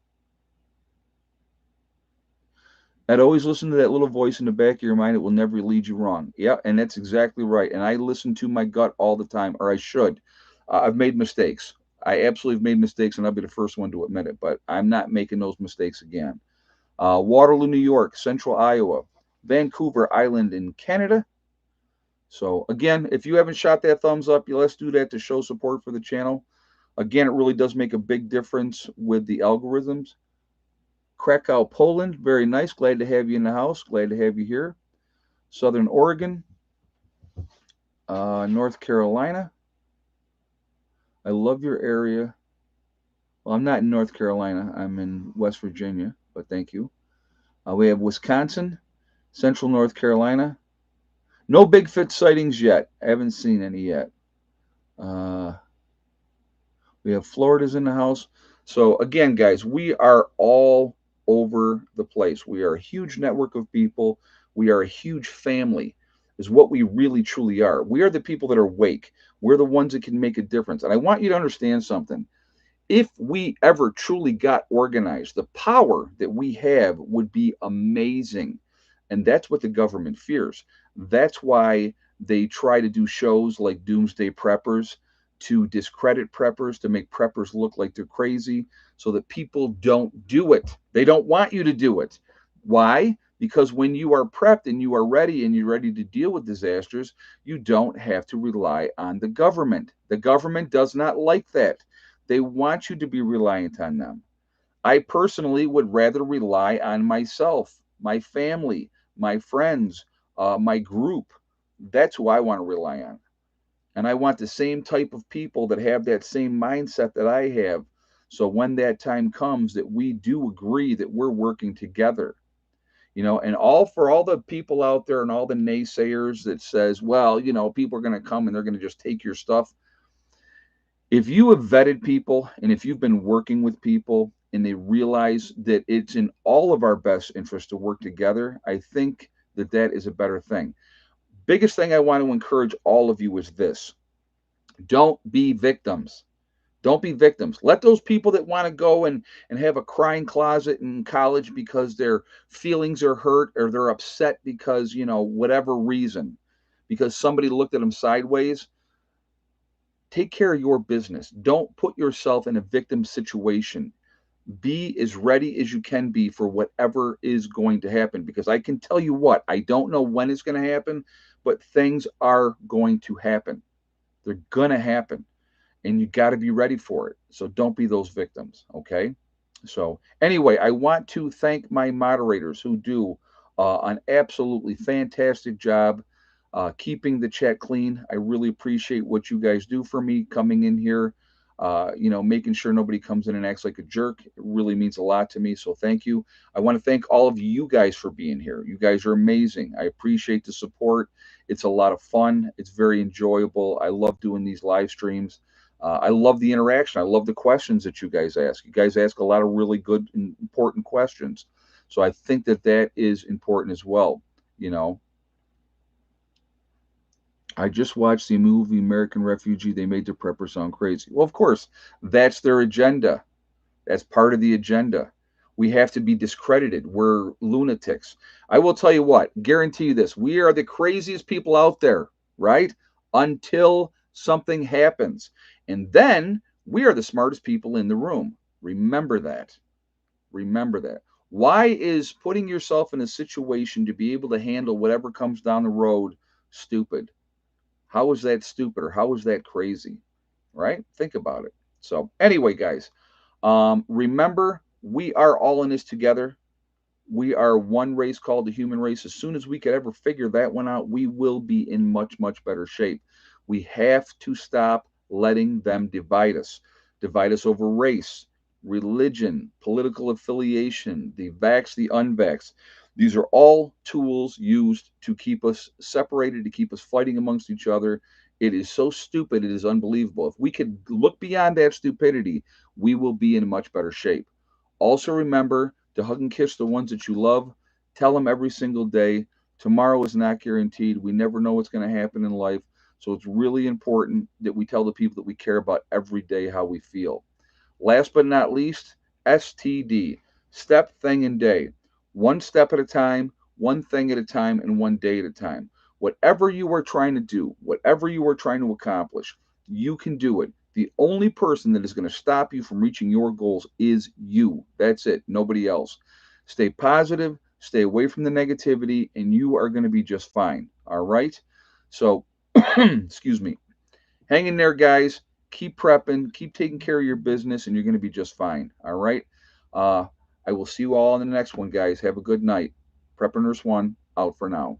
I'd always listen to that little voice in the back of your mind. It will never lead you wrong. Yeah, and that's exactly right. And I listen to my gut all the time, or I should. I've made mistakes. I absolutely have made mistakes, and I'll be the first one to admit it. But I'm not making those mistakes again. Waterloo, New York, Central Iowa, Vancouver Island in Canada. So again, if you haven't shot that thumbs up, let's do that to show support for the channel. Again, it really does make a big difference with the algorithms. Krakow, Poland, very nice. Glad to have you in the house. Glad to have you here. Southern Oregon, North Carolina. I love your area. Well, I'm not in North Carolina. I'm in West Virginia, but thank you. We have Wisconsin, Central North Carolina. No Bigfoot sightings yet. I haven't seen any yet. Uh, we have Florida's in the house. So again, guys, we are all over the place. We are a huge network of people. We are a huge family, is what we really truly are. We are the people that are awake. We're the ones that can make a difference. And I want you to understand something. If we ever truly got organized, the power that we have would be amazing. And that's what the government fears. That's why they try to do shows like Doomsday Preppers to discredit preppers, to make preppers look like they're crazy, so that people don't do it. They don't want you to do it. Why? Because when you are prepped and you are ready and you're ready to deal with disasters, you don't have to rely on the government. The government does not like that. They want you to be reliant on them. I personally would rather rely on myself, my family, my friends, my group. That's who I want to rely on. And I want the same type of people that have that same mindset that I have. So when that time comes, that we do agree that we're working together. And all for all the people out there and all the naysayers that says, well, people are going to come and they're going to just take your stuff. If you have vetted people and if you've been working with people and they realize that it's in all of our best interest to work together, I think that that is a better thing. Biggest thing I want to encourage all of you is this: don't be victims. Don't be victims. Let those people that want to go and have a crying closet in college because their feelings are hurt or they're upset because, whatever reason, because somebody looked at them sideways, take care of your business. Don't put yourself in a victim situation. Be as ready as you can be for whatever is going to happen, because I can tell you what, I don't know when it's going to happen, but things are going to happen. They're going to happen, and you got to be ready for it. So don't be those victims, okay? So anyway, I want to thank my moderators who do an absolutely fantastic job keeping the chat clean. I really appreciate what you guys do for me coming in here, making sure nobody comes in and acts like a jerk. It really means a lot to me. So thank you. I want to thank all of you guys for being here. You guys are amazing. I appreciate the support. It's a lot of fun. It's very enjoyable. I love doing these live streams. I love the interaction. I love the questions that you guys ask. You guys ask a lot of really good and important questions. So I think that that is important as well. I just watched the movie American Refugee. They made the prepper sound crazy. Well, of course, that's their agenda. That's part of the agenda. We have to be discredited. We're lunatics. I will tell you what, guarantee you this: we are the craziest people out there, right? Until something happens. And then we are the smartest people in the room. Remember that. Remember that. Why is putting yourself in a situation to be able to handle whatever comes down the road stupid? How is that stupid, or how is that crazy? Right? Think about it. So, anyway, guys, remember, we are all in this together. We are one race called the human race. As soon as we could ever figure that one out, we will be in much, much better shape. We have to stop letting them divide us over race, religion, political affiliation, the vax, the unvax. These are all tools used to keep us separated, to keep us fighting amongst each other. It is so stupid, it is unbelievable. If we could look beyond that stupidity, we will be in much better shape. Also, remember to hug and kiss the ones that you love. Tell them every single day. Tomorrow is not guaranteed. We never know what's going to happen in life. So it's really important that we tell the people that we care about every day how we feel. Last but not least, STD, step, thing, and day. One step at a time, one thing at a time, and one day at a time. Whatever you are trying to do, whatever you are trying to accomplish, you can do it. The only person that is going to stop you from reaching your goals is you. That's it, nobody else. Stay positive, stay away from the negativity, and you are going to be just fine. All right? So, excuse me. Hang in there, guys. Keep prepping, keep taking care of your business, and you're going to be just fine. All right. Uh, I will see you all in the next one, guys. Have a good night. Prepper Nurse One out for now.